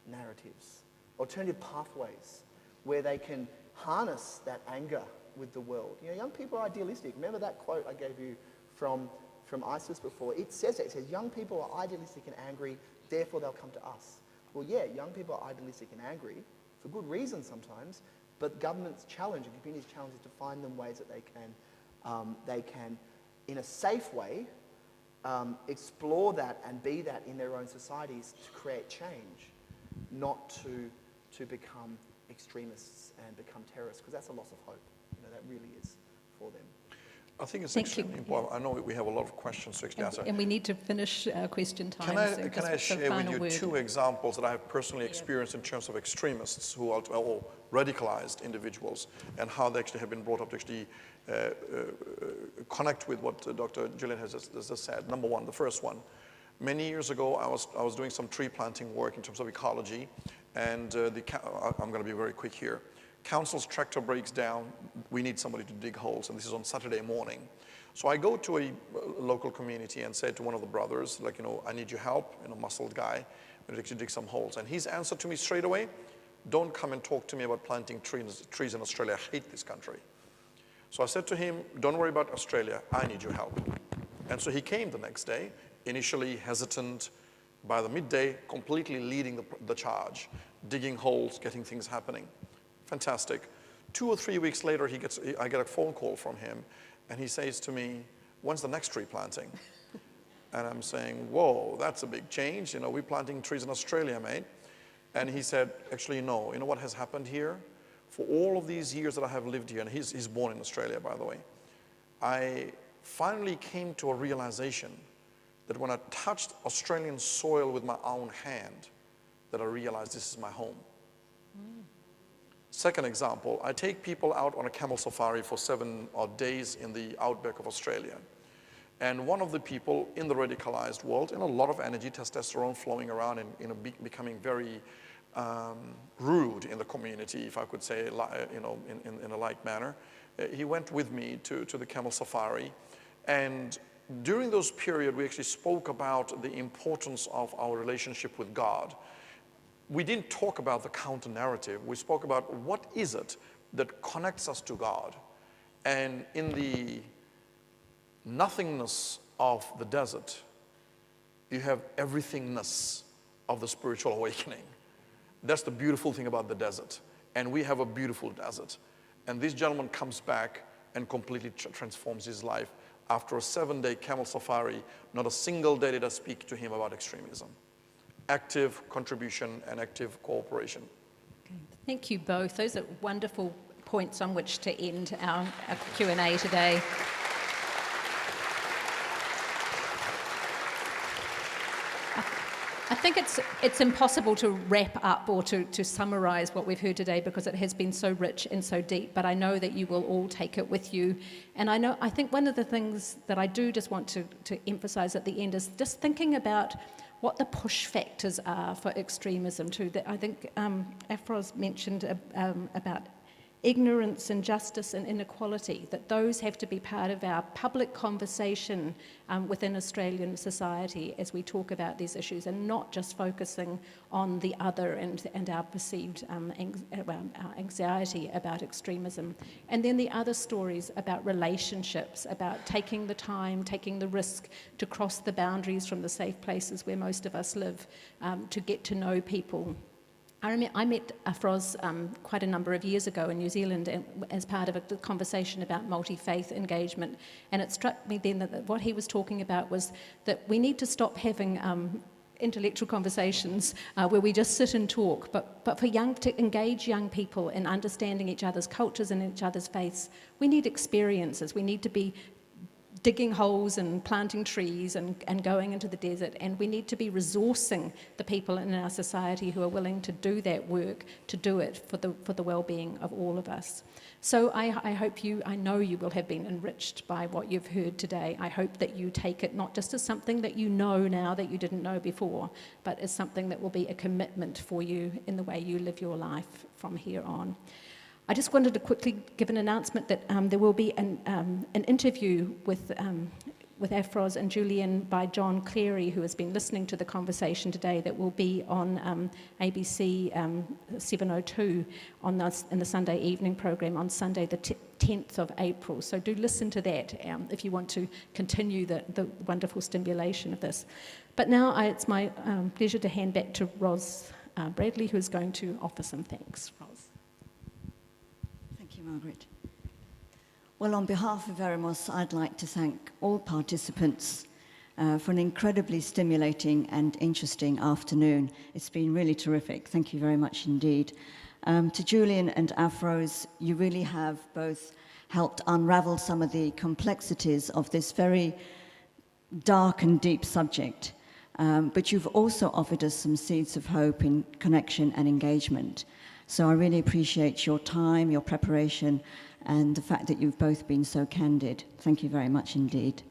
narratives, alternative pathways where they can harness that anger with the world. You know, young people are idealistic. Remember that quote I gave you from ISIS before? It says that. It says, young people are idealistic and angry, therefore they'll come to us. Well, yeah, young people are idealistic and angry for good reason sometimes, but government's challenge and community's challenge is to find them ways that they can, in a safe way, explore that and be that in their own societies to create change, not to become extremists and become terrorists, because that's a loss of hope. You know, that really is for them. I think it's Thank extremely you. important. I know we have a lot of questions to answer. And we need to finish our question time. Can I share with you 2 examples that I have personally experienced in terms of extremists who are or radicalized individuals and how they actually have been brought up to actually connect with what Dr. Julian has just said. Number one, the first one. Many years ago, I was doing some tree planting work in terms of ecology, and I'm going to be very quick here. Council's tractor breaks down, we need somebody to dig holes, and this is on Saturday morning. So I go to a local community and say to one of the brothers, like, you know, I need your help, you know, muscled guy, we need to dig some holes. And his answer to me straight away, don't come and talk to me about planting trees in Australia, I hate this country. So I said to him, don't worry about Australia, I need your help. And so he came the next day, initially hesitant, by the midday, completely leading the charge, digging holes, getting things happening. Fantastic. 2 or 3 weeks later, I get a phone call from him, and he says to me, "When's the next tree planting?" And I'm saying, "Whoa, that's a big change. You know, we're planting trees in Australia, mate." And he said, "Actually, no. You know what has happened here? For all of these years that I have lived here," and he's born in Australia, by the way, I finally came to a realization that when I touched Australian soil with my own hand, that I realized this is my home. Second example, I take people out on a camel safari for 7 odd days in the outback of Australia. And one of the people in the radicalized world, in a lot of energy, testosterone flowing around and becoming very rude in the community, if I could say, you know, in a like manner, he went with me to the camel safari. And during those periods, we actually spoke about the importance of our relationship with God. We didn't talk about the counter-narrative. We spoke about what is it that connects us to God. And in the nothingness of the desert, you have everythingness of the spiritual awakening. That's the beautiful thing about the desert. And we have a beautiful desert. And this gentleman comes back and completely transforms his life. After a 7-day camel safari, not a single day did I speak to him about extremism. Active contribution and active cooperation. Okay. Thank you both. Those are wonderful points on which to end our Q&A today. I think it's impossible to wrap up or to summarise what we've heard today because it has been so rich and so deep, but I know that you will all take it with you. And I think one of the things that I do just want to emphasise at the end is just thinking about what the push factors are for extremism too. I think Afroz mentioned about ignorance, injustice and inequality, that those have to be part of our public conversation within Australian society as we talk about these issues, and not just focusing on the other and our perceived our anxiety about extremism. And then the other stories about relationships, about taking the time, taking the risk to cross the boundaries from the safe places where most of us live, to get to know people. I met Afroz quite a number of years ago in New Zealand as part of a conversation about multi-faith engagement, and it struck me then that what he was talking about was that we need to stop having intellectual conversations where we just sit and talk, but to engage young people in understanding each other's cultures and each other's faiths, we need experiences. We need to be digging holes and planting trees and going into the desert, and we need to be resourcing the people in our society who are willing to do that work, to do it for the well-being of all of us. So I know you will have been enriched by what you've heard today. I hope that you take it not just as something that you know now that you didn't know before, but as something that will be a commitment for you in the way you live your life from here on. I just wanted to quickly give an announcement that there will be an interview with Afroz and Julian by John Cleary, who has been listening to the conversation today, that will be on ABC 702 in the Sunday evening program on Sunday the 10th of April. So do listen to that if you want to continue the wonderful stimulation of this. But now it's my pleasure to hand back to Ros Bradley, who is going to offer some thanks. Ros. Margaret. Well, on behalf of Eremos, I'd like to thank all participants for an incredibly stimulating and interesting afternoon. It's been really terrific. Thank you very much indeed. To Julian and Afroz, you really have both helped unravel some of the complexities of this very dark and deep subject, but you've also offered us some seeds of hope in connection and engagement. So I really appreciate your time, your preparation, and the fact that you've both been so candid. Thank you very much indeed.